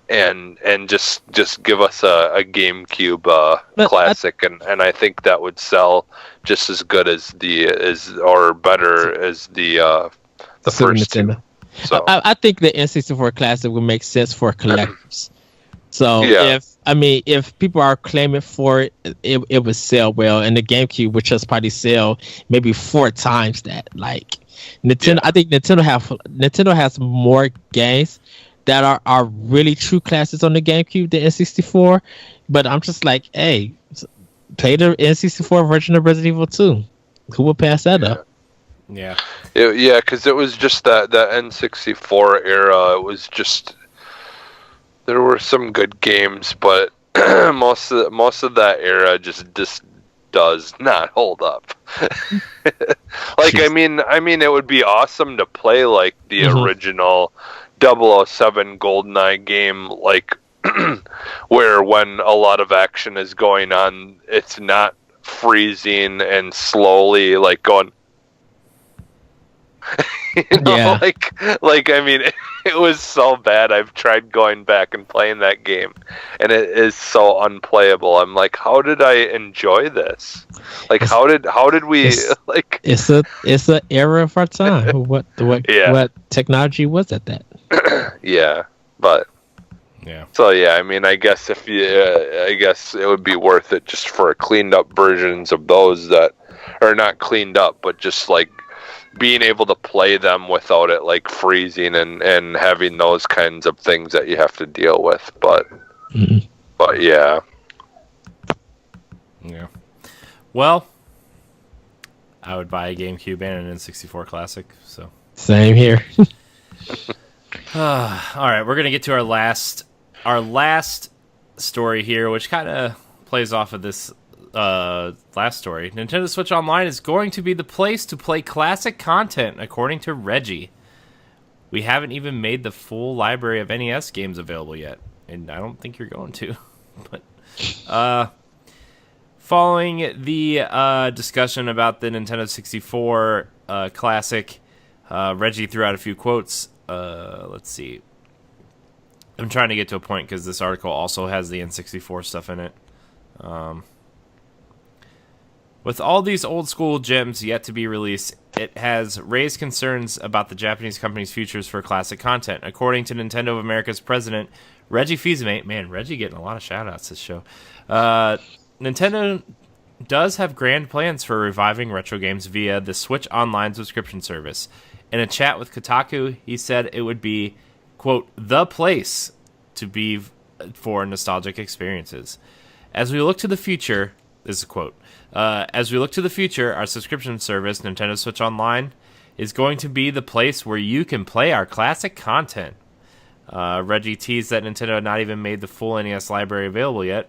and just give us a GameCube Classic, and I think that would sell just as good as or better as the first two. So I think the N64 Classic would make sense for collectors. So yeah. if people are claiming for it, it would sell well, and the GameCube would just probably sell maybe 4 times that. Like Nintendo, yeah. I think Nintendo has more games that are really true classics on the GameCube than N64. But I'm just like, hey, play the N64 version of Resident Evil 2. Who would pass that up? Yeah, because it was just that N64 era. It was just. There were some good games, but most of that era just does not hold up. I mean, it would be awesome to play like the original 007 GoldenEye game, like where when a lot of action is going on, it's not freezing and slowly like going. Yeah. I mean, it was so bad. I've tried going back and playing that game, and it is so unplayable. I'm like, how did I enjoy this? Like, how did we like? It's a era of our time. What technology was at that? Yeah, but yeah. So yeah, I mean, I guess I guess it would be worth it just for cleaned up versions of those that are not cleaned up, but just like. Being able to play them without it like freezing and having those kinds of things that you have to deal with, but yeah. Well, I would buy a GameCube and an N64 Classic. So same here. All right, we're gonna get to our last story here, which kind of plays off of this. Last story. Nintendo Switch Online is going to be the place to play classic content, according to Reggie. We haven't even made the full library of NES games available yet. and I don't think you're going to. But following the discussion about the Nintendo 64 Classic, Reggie threw out a few quotes. Let's see. I'm trying to get to a point because this article also has the N64 stuff in it. With all these old school gems yet to be released, it has raised concerns about the Japanese company's futures for classic content. According to Nintendo of America's president, Reggie Fils-Aimé, man, Reggie getting a lot of shout-outs this show. Nintendo does have grand plans for reviving retro games via the Switch Online subscription service. In a chat with Kotaku, he said it would be, quote, the place to be for nostalgic experiences. As we look to the future, this is a quote, as we look to the future, our subscription service, Nintendo Switch Online, is going to be the place where you can play our classic content. Reggie teased that Nintendo had not even made the full NES library available yet.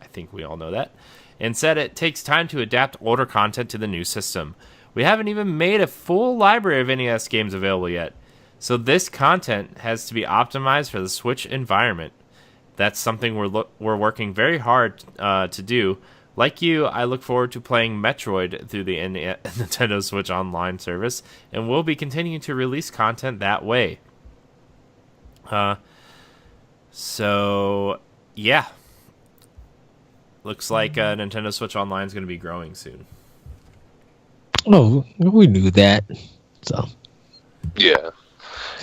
I think we all know that. And said it takes time to adapt older content to the new system. We haven't even made a full library of NES games available yet. So this content has to be optimized for the Switch environment. That's something we're working very hard to do. Like you, I look forward to playing Metroid through the Nintendo Switch Online service, and we'll be continuing to release content that way. So, yeah. Looks like Nintendo Switch Online is going to be growing soon. Oh, we knew that. So, yeah,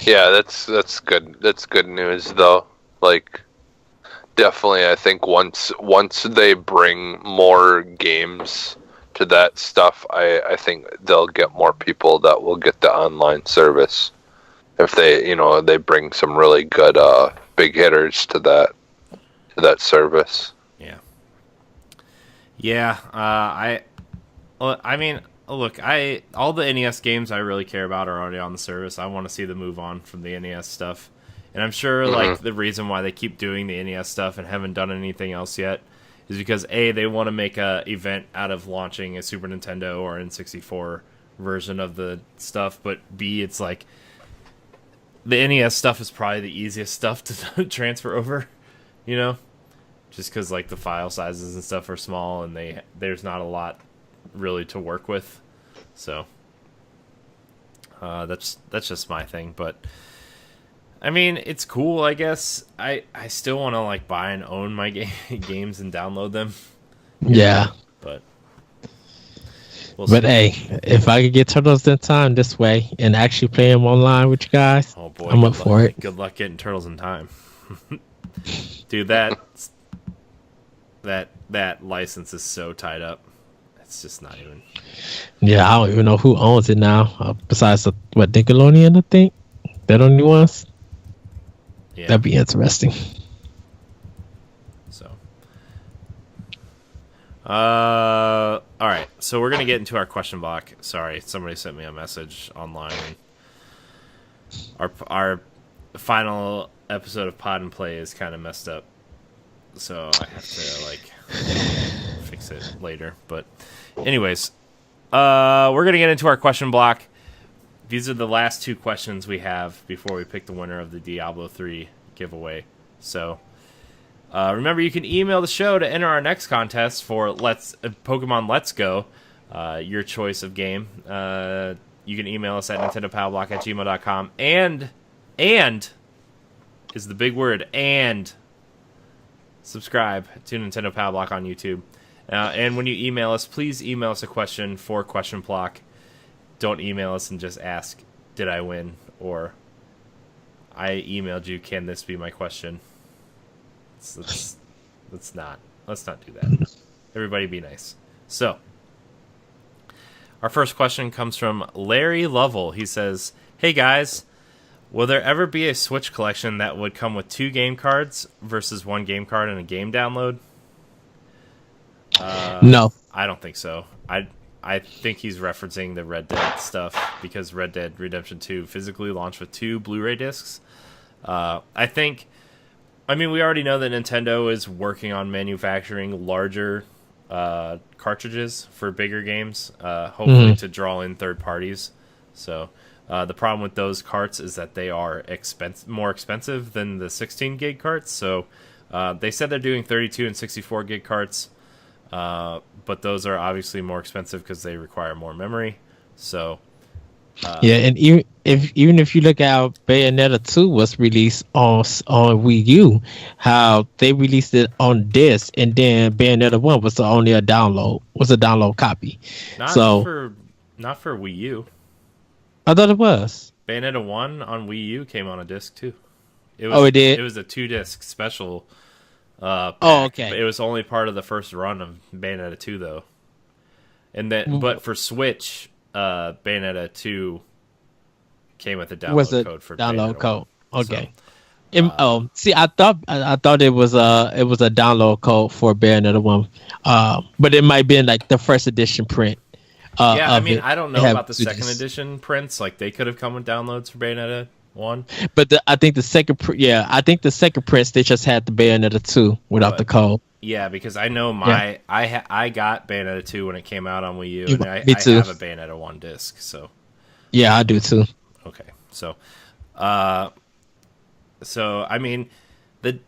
that's good. That's good news, though. Like, definitely, I think once they bring more games to that stuff, I think they'll get more people that will get the online service. If they bring some really good big hitters to that service. Yeah. I mean, look, all the NES games I really care about are already on the service. I want to see them move on from the NES stuff. And I'm sure like the reason why they keep doing the NES stuff and haven't done anything else yet is because A, they want to make a event out of launching a Super Nintendo or N64 version of the stuff, but B, it's like the NES stuff is probably the easiest stuff to transfer over, just because like the file sizes and stuff are small and there's not a lot really to work with. So that's just my thing, but I mean, it's cool, I guess. I still want to like buy and own my games and download them. Yeah. But hey, if I could get Turtles in Time this way and actually play them online with you guys, oh boy, I'm up for it. Good luck getting Turtles in Time. Dude, that license is so tied up. It's just not even. Yeah, I don't even know who owns it now. Besides Nickelodeon, I think they're the only ones. Yeah. That'd be interesting. So, all right. So we're gonna get into our question block. Sorry, somebody sent me a message online. Our final episode of Pod and Play is kind of messed up, so I have to fix it later. But, anyways, we're gonna get into our question block. These are the last two questions we have before we pick the winner of the Diablo 3 giveaway. So, remember, you can email the show to enter our next contest for Pokemon Let's Go, your choice of game. You can email us at nintendopowblock@gmail.com. And is the big word, and subscribe to Nintendo Power Block on YouTube. And when you email us, please email us a question for Question Block. Don't email us and just ask, did I win? Or, I emailed you, can this be my question? Let's not do that. Everybody be nice. So, our first question comes from Larry Lovell. He says, hey guys, will there ever be a Switch collection that would come with 2 game cards versus 1 game card and a game download? No. I don't think so. I think he's referencing the Red Dead stuff because Red Dead Redemption 2 physically launched with 2 Blu-ray discs. We already know that Nintendo is working on manufacturing larger cartridges for bigger games, hopefully to draw in third parties. So The problem with those carts is that they are more expensive than the 16 gig carts. So they said they're doing 32 and 64 gig carts, but those are obviously more expensive because they require more memory. So and even if you look at how Bayonetta 2 was released on Wii U, how they released it on disc, and then Bayonetta 1 was only a download copy. Not for Wii U. I thought it was. Bayonetta 1 on Wii U came on a disc too. It did? It was a 2-disc special pack. Okay. It was only part of the first run of Bayonetta 2 though. And then but for Switch, Bayonetta 2 came with a download code for download Bayonetta code. 1. Okay. See, I thought it was a download code for Bayonetta 1. But it might be in like the first edition print. I mean, I don't know about the second edition prints. Like, they could have come with downloads for Bayonetta 1. But I think the second prints, they just had the Bayonetta 2 without the code. Yeah, because I know I got Bayonetta 2 when it came out on Wii U, and I have a Bayonetta 1 disc. So yeah, I do too. Okay, so I mean, the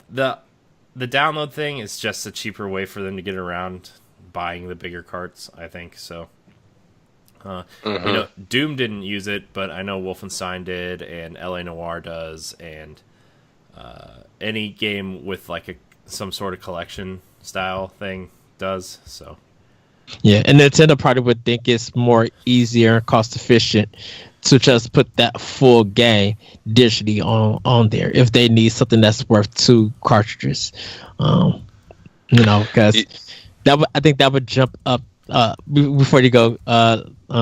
download thing is just a cheaper way for them to get around buying the bigger carts, I think. So. You know, Doom didn't use it, but I know Wolfenstein did, and LA Noire does, and any game with like some sort of collection style thing does. So yeah, and Nintendo probably would think it's more easier, cost efficient to just put that full game digitally on there if they need something that's worth 2 cartridges. You know, because I think that would jump up. Before you go,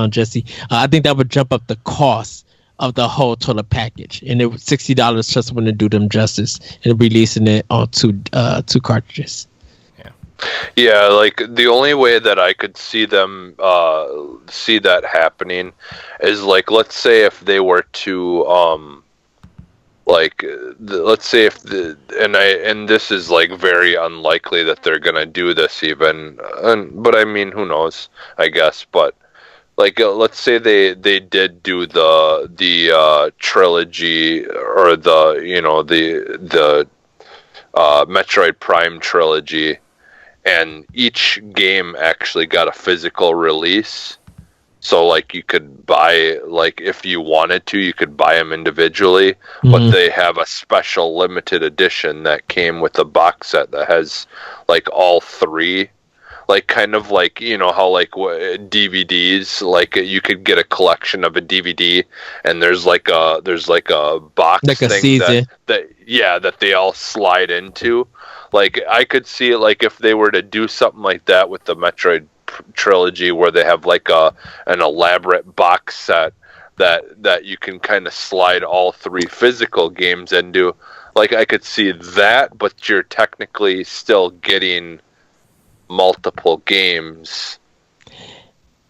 Jesse, I think that would jump up the cost of the whole total package, and it was $60 just wouldn't do them justice, and releasing it on two cartridges. Yeah, like the only way that I could see them see that happening is like, let's say if they were to let's say if and this is like very unlikely that they're gonna do this even, but I mean, who knows, I guess. But like, let's say they did do the trilogy, or the Metroid Prime trilogy, and each game actually got a physical release. So, like, you could buy, like, if you wanted to, you could buy them individually, but they have a special limited edition that came with a box set that has, like, all 3. Like, kind of like, you know, how, like, DVDs, like, you could get a collection of a DVD, and there's like a box like a thing season. that they all slide into. Like, I could see it, like, if they were to do something like that with the Metroid trilogy, where they have like an elaborate box set that you can kind of slide all 3 physical games into. Like, I could see that, but you're technically still getting multiple games,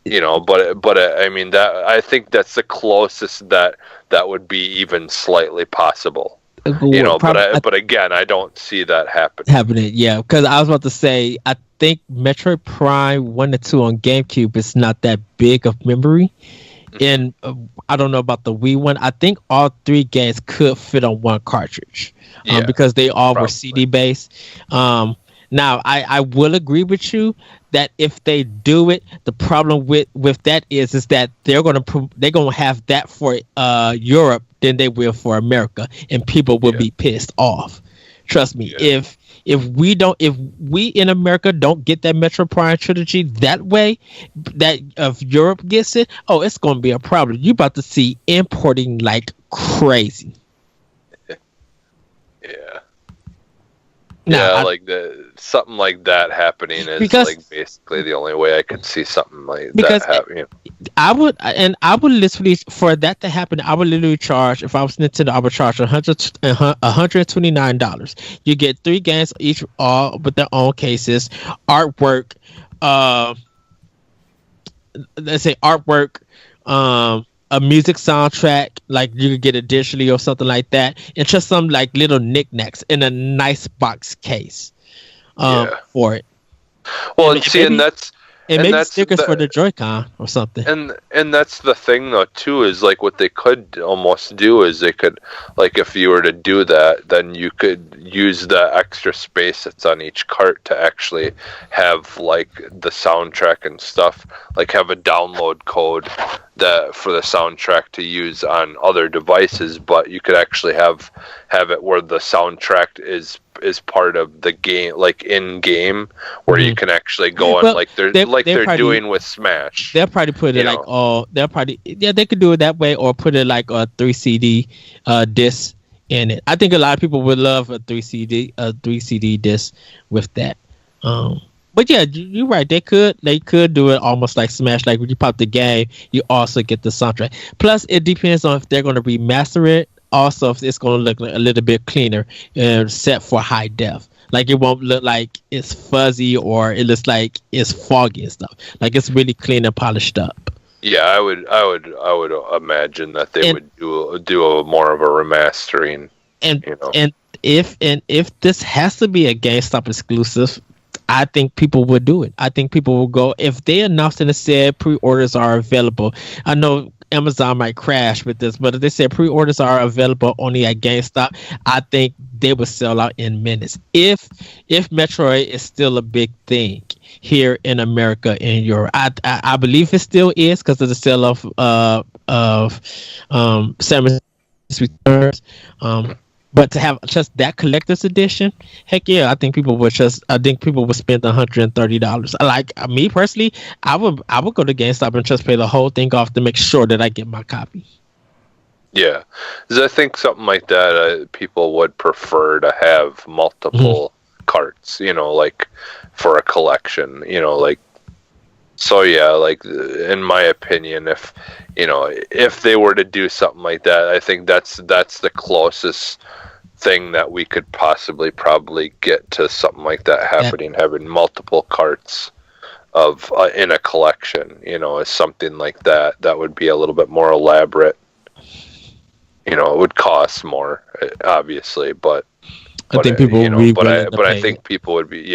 you know. But I mean, that, I think that's the closest that would be even slightly possible. You know, but again, I don't see that happening. Yeah, because I was about to say, I think Metroid Prime 1 and 2 on GameCube is not that big of memory, and I don't know about the Wii one. I think all 3 games could fit on 1 cartridge, because they all were CD based. Now, I will agree with you that if they do it, the problem with that is that they're gonna have that for Europe than they will for America, and people will be pissed off. Trust me. Yeah. If we in America don't get that Metroid Prime trilogy that way, that if Europe gets it, it's gonna be a problem. You about to see importing like crazy. Yeah. Now, something like that happening is like basically the only way I could see something like that happening. I would literally, for that to happen, I would literally charge, if I was Nintendo, I would charge $129. You get 3 games each, all with their own cases, artwork, let's say artwork, a music soundtrack, like you could get it digitally or something like that, and just some like little knickknacks in a nice box case for it. Well, and And And maybe that's stickers for the the Joy-Con or something. and that's the thing though too, is like what they could almost do is they could, like, if you were to do that, then you could use the extra space that's on each cart to actually have like the soundtrack and stuff, like have a download code that for the soundtrack to use on other devices, but you could actually have it where the soundtrack is part of the game, like in game, where you can actually go and like they're probably, doing with Smash. They'll probably put it like they could do it that way, or put it like a 3 CD disc in it. I think a lot of people would love a 3 CD disc with that. But yeah, you're right. They could do it almost like Smash. Like when you pop the game, you also get the soundtrack. Plus, it depends on if they're going to remaster it. Also, if it's going to look a little bit cleaner and set for high def. Like it won't look like it's fuzzy or it looks like it's foggy and stuff. Like it's really clean and polished up. Yeah, I would imagine that they would do a more of a remastering. And if this has to be a GameStop exclusive, I think people would do it. I think people will go if they announced and said pre-orders are available. I know Amazon might crash with this, but if they said pre-orders are available only at GameStop, I think they would sell out in minutes. If Metroid is still a big thing here in America and Europe, I believe it still is because of the sale of Samus Returns. But to have just that collector's edition, heck yeah, I think people would spend $130. Like me personally, I would go to GameStop and just pay the whole thing off to make sure that I get my copy. Yeah, because I think something like that, people would prefer to have multiple carts, like for a collection, like. So yeah, like in my opinion, if they were to do something like that, I think that's the closest thing that we could probably get to something like that happening, having multiple carts of in a collection, is something like that. That would be a little bit more elaborate. It would cost more, obviously, but I think people would be I think people would be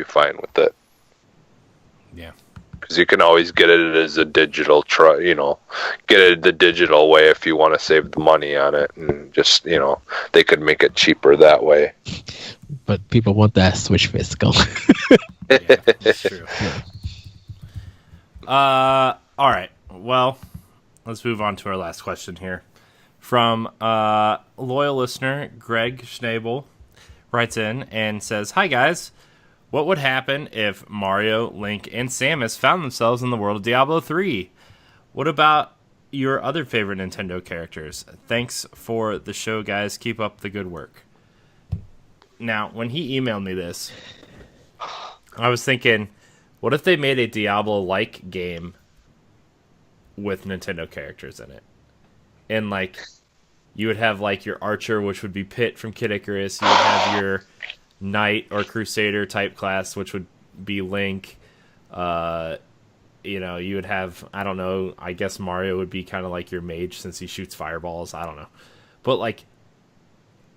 fine with it. Yeah. Because you can always get it as a digital get it the digital way if you want to save the money on it, and just they could make it cheaper that way. But people want that Switch physical. Yeah, that's true. All right. Well, let's move on to our last question here. From loyal listener Greg Schnabel writes in and says, "Hi guys. What would happen if Mario, Link, and Samus found themselves in the world of Diablo 3? What about your other favorite Nintendo characters? Thanks for the show, guys. Keep up the good work." Now, when he emailed me this, I was thinking, what if they made a Diablo-like game with Nintendo characters in it? And, like, you would have, like, your Archer, which would be Pit from Kid Icarus. You would have your Knight or Crusader type class, which would be Link. You would have, I don't know, I guess Mario would be kind of like your mage since he shoots fireballs. I don't know. But, like,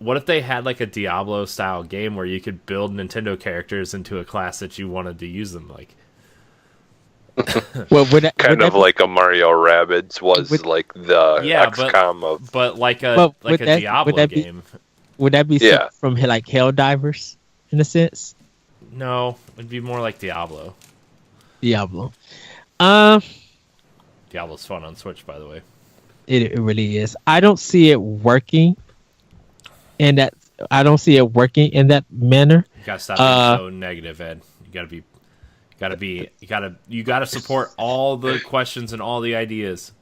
what if they had, like, a Diablo-style game where you could build Nintendo characters into a class that you wanted to use them like? Well, like a Mario Rabbids was like the XCOM of... But like a Diablo game. Would that be from like Helldivers in a sense? No, it'd be more like Diablo. Diablo's fun on Switch, by the way. It really is. I don't see it working in that. manner. You gotta stop being so negative, Ed. You gotta support all the questions and all the ideas.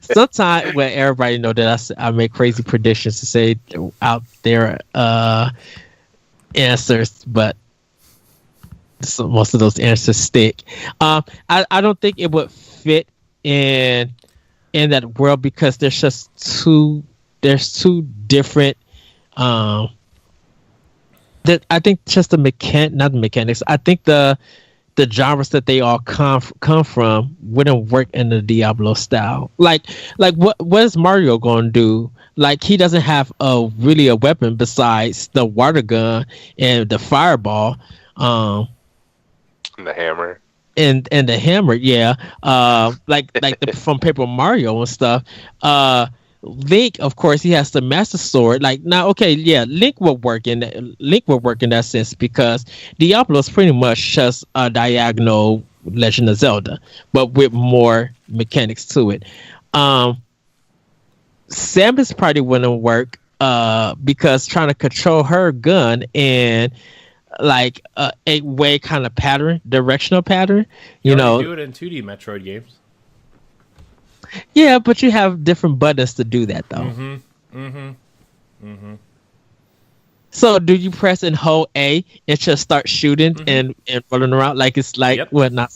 Sometimes when everybody know that I make crazy predictions to say out there answers, but most of those answers stick. I don't think it would fit in that world because there's two different I think just not the mechanics. I think the genres that they all come from wouldn't work in the Diablo style. Like what is Mario going to do? Like he doesn't have a weapon besides the water gun and the fireball. The hammer. And the hammer, yeah. Like the, from Paper Mario and stuff. Link, of course, he has the Master Sword. Like now, okay, yeah, Link will work in that sense because Diablo is pretty much just a diagonal Legend of Zelda, but with more mechanics to it. Samus probably wouldn't work because trying to control her gun and like a 8-way kind of pattern, directional pattern. You know, do it in 2D Metroid games. Yeah, but you have different buttons to do that, though. So, do you press and hold A and just start shooting and running around like it's like well, not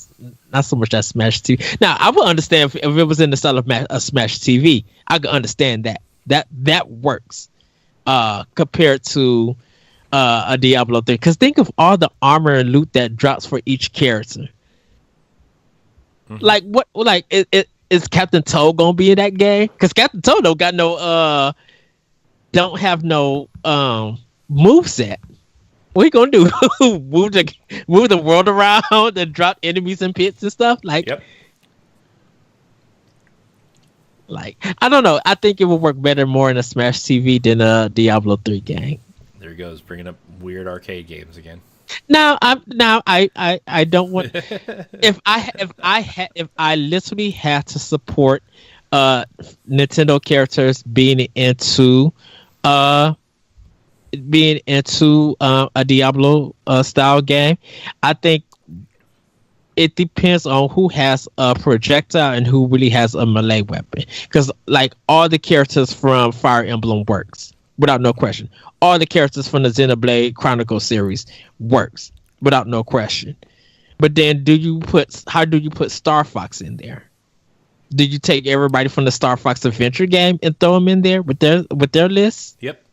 so much that Smash TV. Now, I would understand if it was in the style of a Smash TV. I could understand that works compared to a Diablo 3. Because think of all the armor and loot that drops for each character. Like what? Like is Captain Toad gonna be in that game? Because Captain Toad don't have no moveset. What he gonna do? move the world around and drop enemies in pits and stuff? Like, like I don't know. I think it would work better more in a Smash TV than a Diablo 3 game. There he goes, bringing up weird arcade games again. I don't want if I literally had to support Nintendo characters being into a Diablo style game. I think it depends on who has a projectile and who really has a melee weapon, because like all the characters from Fire Emblem works without no question. All the characters from the Xenoblade Chronicles series works without no question. But then how do you put Star Fox in there? Did you take everybody from the Star Fox Adventure game and throw them in there with their list? Yep.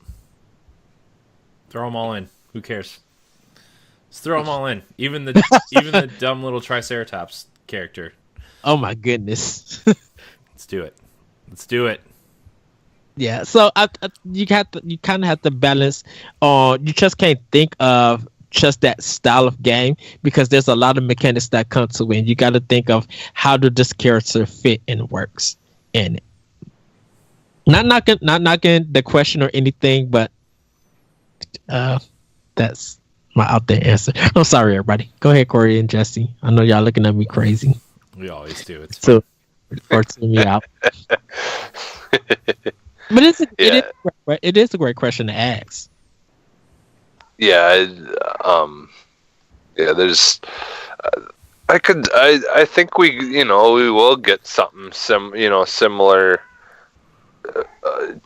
Throw them all in. Who cares? Just throw them all in. Even the dumb little Triceratops character. Oh my goodness. Let's do it. Yeah, so you kind of have to balance. You just can't think of just that style of game because there's a lot of mechanics that come to it. You got to think of how do this character fit and works in it. Not knocking the question or anything, but that's my out there answer. I'm sorry, everybody. Go ahead, Corey and Jesse. I know y'all looking at me crazy. We always do. It's so or to me out. But it is a great question to ask. Yeah, there's. I think we will get something similar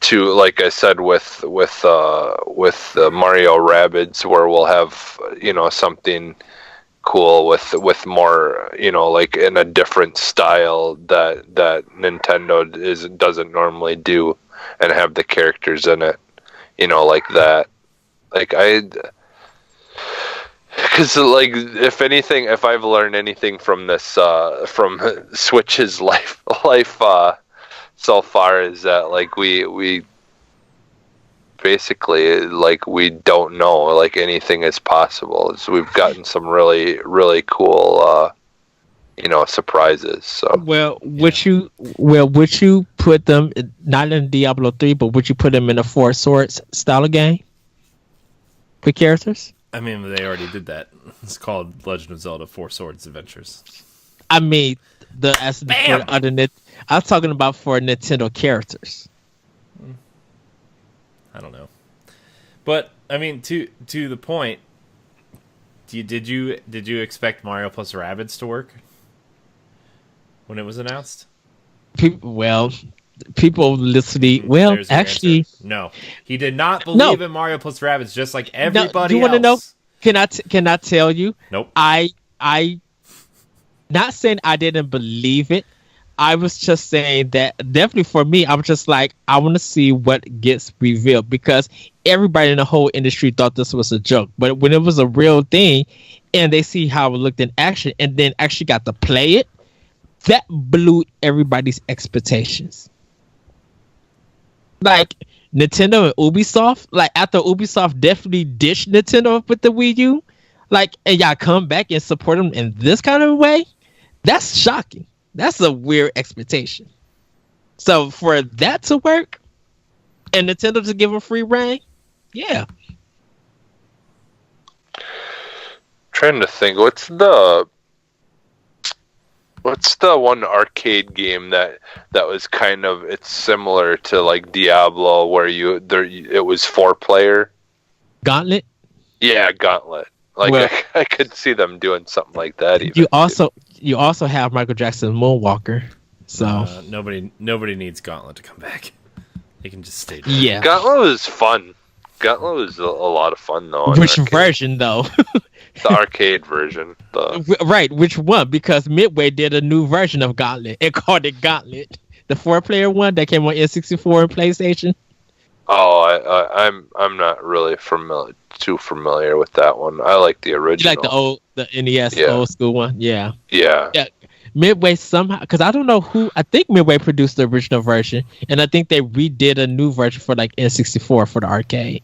to, like I said, with Mario Rabbids, where we'll have something cool with more like in a different style that Nintendo doesn't normally do, and have the characters in it, like that. Like because like if I've learned anything from this from Switch's life so far, is that like we basically like we don't know like anything is possible. So we've gotten some really really cool surprises. So would you put them not in Diablo 3, but would you put them in a Four Swords style of game for characters? I mean, they already did that. It's called Legend of Zelda: Four Swords Adventures. I mean, I was talking about for Nintendo characters. I don't know, but I mean, to the point, did you expect Mario plus Rabbids to work when it was announced? People literally. Well, actually, no, he did not believe in Mario plus Rabbids, just like everybody you else. Want to know? Can I tell you? Nope. I not saying I didn't believe it. I was just saying that definitely for me, I was just like, I want to see what gets revealed, because everybody in the whole industry thought this was a joke. But when it was a real thing and they see how it looked in action and then actually got to play it, that blew everybody's expectations. Like Nintendo and Ubisoft, like after Ubisoft definitely ditched Nintendo with the Wii U, Like, and y'all come back and support them in this kind of way? That's shocking. That's a weird expectation. So for that to work, and Nintendo to give a free reign, yeah. Trying to think, what's the one arcade game that was kind of, it's similar to like Diablo where it was 4-player? Gauntlet? Yeah, Gauntlet. Like, well, I could see them doing something like that. Even you also have Michael Jackson Moonwalker. So nobody needs Gauntlet to come back. They can just stay dead. Yeah, Gauntlet was fun. Gauntlet was a lot of fun though. Which version though? The arcade version. Right, which one? Because Midway did a new version of Gauntlet and called it Gauntlet. The 4-player one that came on N64 and PlayStation. Oh, I'm not really too familiar with that one. I like the original. You like the NES old school one? Yeah. Yeah. Midway somehow, because I don't know who. I think Midway produced the original version, and I think they redid a new version for like N64 for the arcade.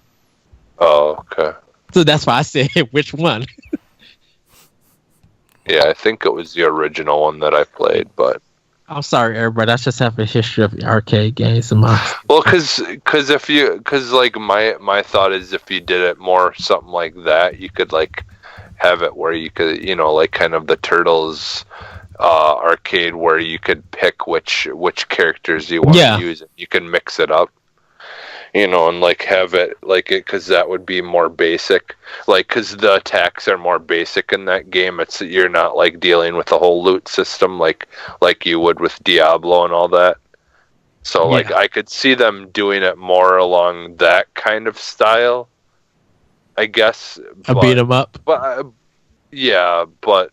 Oh, okay. So that's why I said which one. Yeah, I think it was the original one that I played, but I'm sorry, everybody. I just have a history of arcade games in my. Well, because like my thought is if you did it more something like that, you could like have it where you could, like kind of the Turtles arcade where you could pick which characters you want to use, and you can mix it up, and like have it like it, because that would be more basic, like because the attacks are more basic in that game. You're not like dealing with the whole loot system like you would with Diablo and all that. So like I could see them doing it more along that kind of style, I guess. Beat 'em up. But but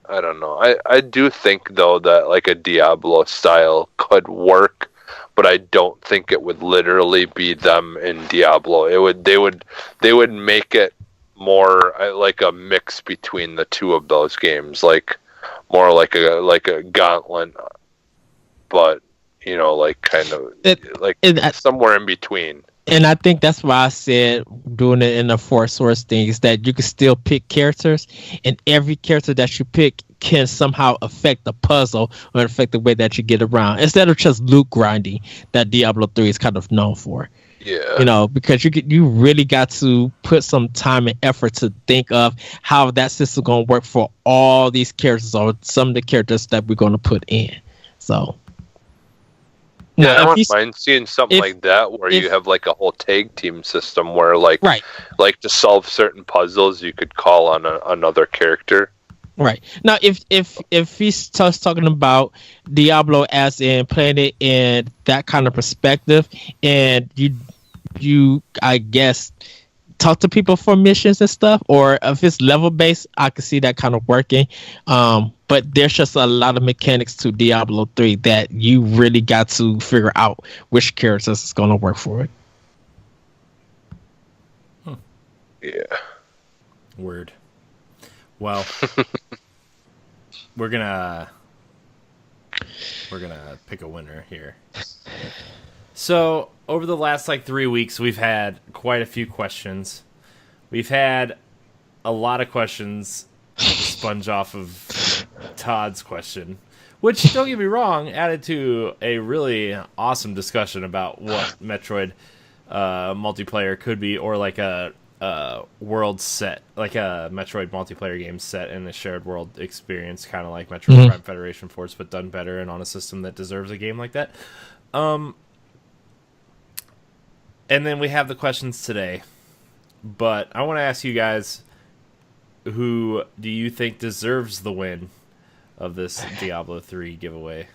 I don't know. I do think though that like a Diablo style could work, but I don't think it would literally be them in Diablo. They would make it more like a mix between the two of those games, like more like a Gauntlet, but like kind of somewhere in between. And I think that's why I said doing it in the 4-source thing is that you can still pick characters, and every character that you pick can somehow affect the puzzle or affect the way that you get around, instead of just loot grinding that Diablo 3 is kind of known for. Yeah. Because you really got to put some time and effort to think of how that system going to work for all these characters or some of the characters that we're going to put in. So. Yeah, I wouldn't mind seeing something like that where you have like a whole tag team system where like to solve certain puzzles you could call on another character. Right. Now if he's just talking about Diablo as in playing it in that kind of perspective, and you I guess talk to people for missions and stuff, or if it's level based, I can see that kind of working. But there's just a lot of mechanics to Diablo 3 that you really got to figure out which characters is going to work for it. Yeah. Word. Well, we're gonna pick a winner here. So over the last 3 weeks, we've had quite a few questions. We've had a lot of questions sponge off of Todd's question, which, don't get me wrong, added to a really awesome discussion about what Metroid multiplayer could be, or like a world set, like a Metroid multiplayer game set in a shared world experience, kind of like Metroid Prime Federation Force, but done better and on a system that deserves a game like that. And then we have the questions today, but I want to ask you guys, who do you think deserves the win of this Diablo 3 giveaway?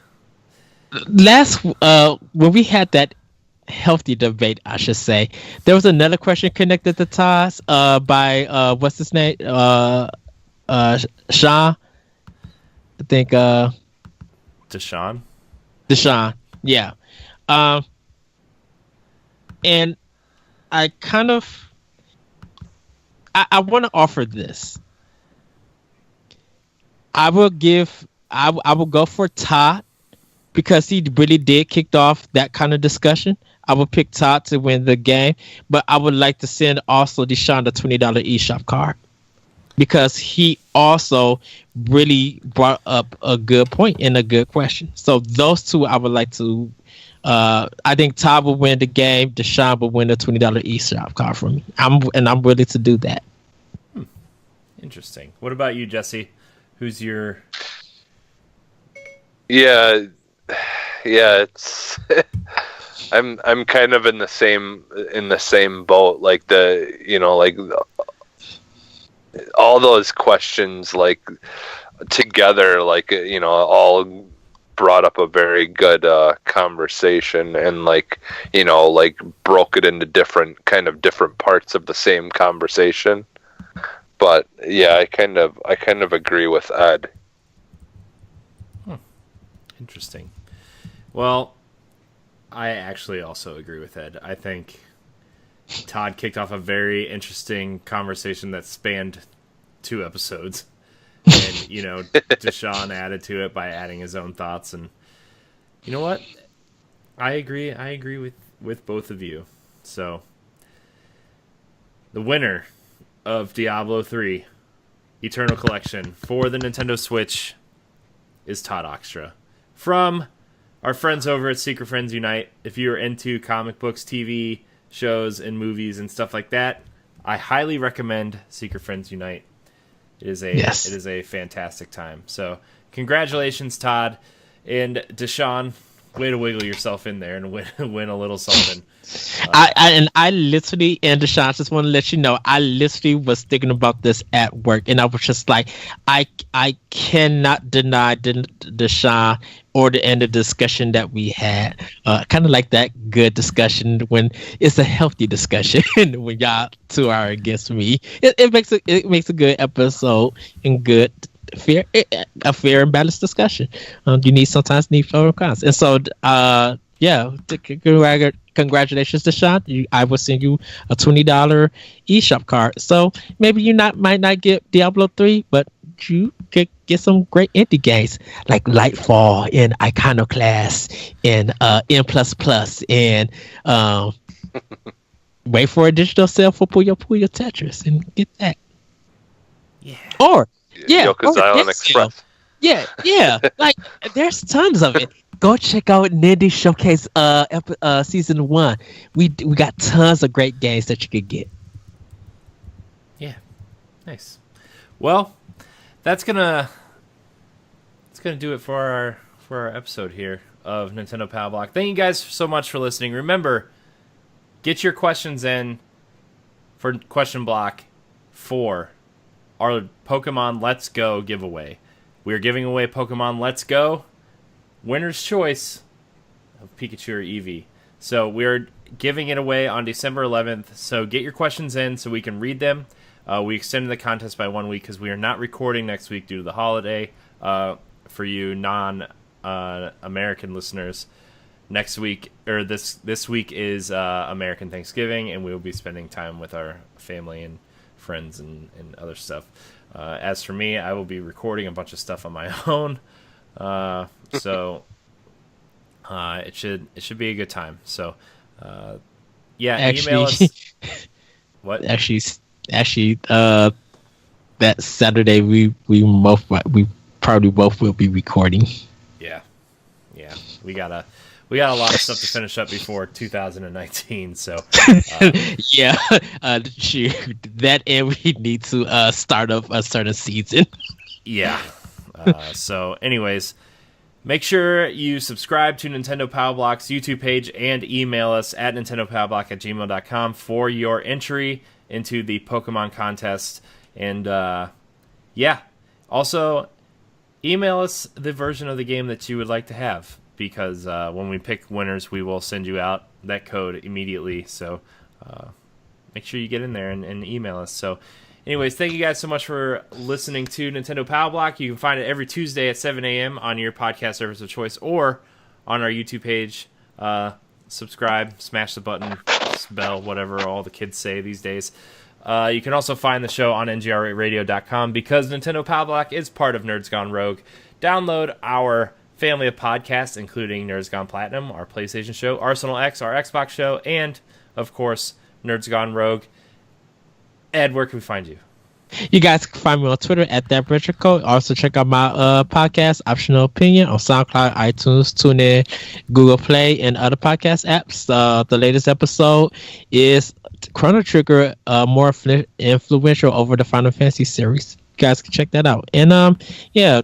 When we had that healthy debate, I should say, there was another question connected to Toss by what's his name? Sean. I think Deshaun, yeah. And I kind of I want to offer this. I will go for Todd because he really did kick off that kind of discussion. I would pick Todd to win the game, but I would like to send also Deshaun the $20 eShop card. because he also really brought up a good point and a good question. So those two I would like to. I think Todd will win the game. Deshaun will win the $20 eShop card from me. I'm ready to do that. Interesting. What about you, Jesse? Who's your? Yeah, it's I'm kind of in the same boat. Like all those questions together, all brought up a very good conversation, and broke it into different parts of the same conversation. But yeah, I kind of agree with Ed. Interesting. Well, I actually also agree with Ed. I think Todd kicked off a very interesting conversation that spanned 2 episodes. And, Deshaun added to it by adding his own thoughts. And you know what? I agree with both of you. So, the winner of Diablo 3 Eternal Collection for the Nintendo Switch is Todd Oxtra. From our friends over at Secret Friends Unite. If you're into comic books, TV shows, and movies and stuff like that, I highly recommend Secret Friends Unite. It is a fantastic time. So congratulations, Todd. And Deshaun, way to wiggle yourself in there and win a little something. I literally, and Deshaun, just want to let you know, I literally was thinking about this at work, and I was just like, I cannot deny Deshaun or the end of the discussion that we had. Kind of like that good discussion when it's a healthy discussion when y'all two are against me. It makes a good episode and good. A fair and balanced discussion. You sometimes need pros and cons, and so congratulations to Sean. I will send you a $20 eShop card. So maybe you might not get Diablo 3, but you could get some great indie games like Lightfall and Iconoclast and N++, and wait for a digital sale for Puyo Puyo Tetris and get that. Yeah. Or Yoko's Island Express. Yeah. Like there's tons of it. Go check out Nindy Showcase season 1. We got tons of great games that you could get. Yeah. Nice. Well, that's gonna do it for our episode here of Nintendo Power Block. Thank you guys so much for listening. Remember, get your questions in for question block for our Pokemon Let's Go giveaway. We are giving away Pokemon Let's Go. Winner's choice of Pikachu or Eevee. So we're giving it away on December 11th. So get your questions in so we can read them. We extended the contest by 1 week because we are not recording next week due to the holiday. For you non-American listeners, next week or this week is American Thanksgiving, and we will be spending time with our family and friends and other stuff. As for me, I will be recording a bunch of stuff on my own. So it should be a good time. So email us. What? Actually, that Saturday we probably both will be recording. Yeah. We got a lot of stuff to finish up before 2019. So that, and we need to start up a certain season. Yeah. So anyways, make sure you subscribe to Nintendo Power Block's YouTube page and email us at nintendopowerblock@gmail.com for your entry into the Pokemon contest. And also email us the version of the game that you would like to have, because when we pick winners, we will send you out that code immediately. So make sure you get in there and email us. So anyways, thank you guys so much for listening to Nintendo Power Block. You can find it every Tuesday at 7 a.m. on your podcast service of choice or on our YouTube page. Subscribe, smash the button, bell, whatever all the kids say these days. You can also find the show on ngrradio.com because Nintendo Power Block is part of Nerds Gone Rogue. Download our family of podcasts, including Nerds Gone Platinum, our PlayStation show, Arsenal X, our Xbox show, and, of course, Nerds Gone Rogue. Ed, where can we find you? You guys can find me on Twitter at that Retro Code. Also check out my podcast, Optional Opinion, on SoundCloud, iTunes, TuneIn, Google Play, and other podcast apps. The latest episode is Chrono Trigger, more influential over the Final Fantasy series. You guys can check that out. And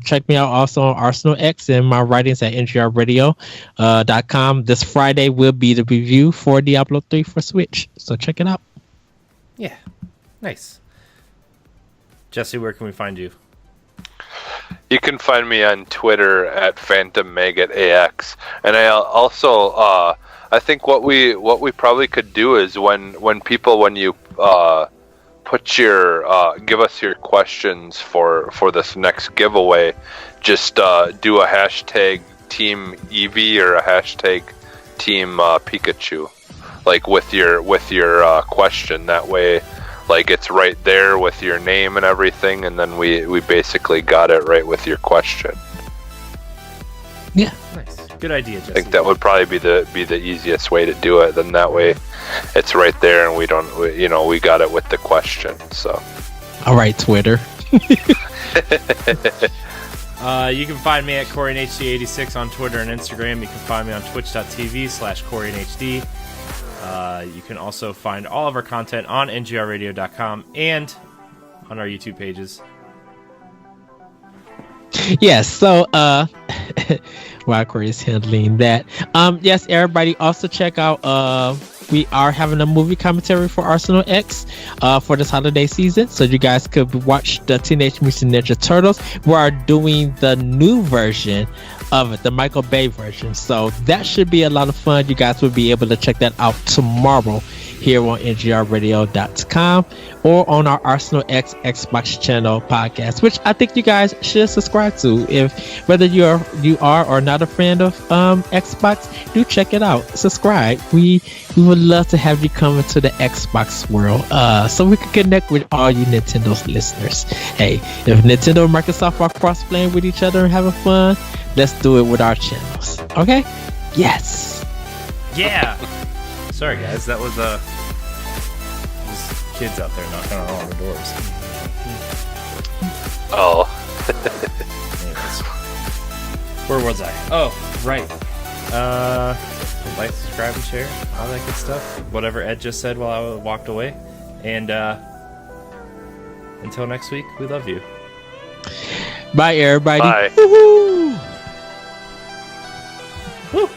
check me out also on Arsenal X and my writings at ngrradio.com. This Friday will be the review for Diablo 3 for Switch. So check it out. Yeah. Nice. Jesse, where can we find you? You can find me on Twitter at PhantomMaggotAX. And I also I think what we probably could do is when you put your give us your questions for this next giveaway, just do a hashtag Team Eevee or a hashtag Team Pikachu, like with your question. That way, like, it's right there with your name and everything, and then we basically got it right with your question. Yeah, nice, good idea, Jesse. I think that would probably be the easiest way to do it. Then that way, it's right there, and we got it with the question. So, all right, Twitter. You can find me at CoreyNHD86 on Twitter and Instagram. You can find me on twitch.tv/CoreyNHD. You can also find all of our content on ngrradio.com and on our YouTube pages. Yes, so while Corey is handling that, yes, everybody also check out we are having a movie commentary for Arsenal X for this holiday season, so you guys could watch the Teenage Mutant Ninja Turtles. We are doing the new version of it, the Michael Bay version, so that should be a lot of fun. You guys will be able to check that out tomorrow here on ngrradio.com or on our Arsenal X Xbox channel podcast, which I think you guys should subscribe to. If whether you are or not a friend of Xbox, do check it out. Subscribe. We would love to have you come into the Xbox world, so we can connect with all you Nintendo's listeners. Hey, if Nintendo and Microsoft are cross-playing with each other and having fun, let's do it with our channels. Okay? Yes. Yeah. Sorry, guys. That was just kids out there knocking on all the doors. Oh. Anyways, where was I? Oh, right. Like, subscribe, and share, all that good stuff. Whatever Ed just said while I walked away. And until next week, we love you. Bye, everybody. Bye. Woo-hoo! Woo!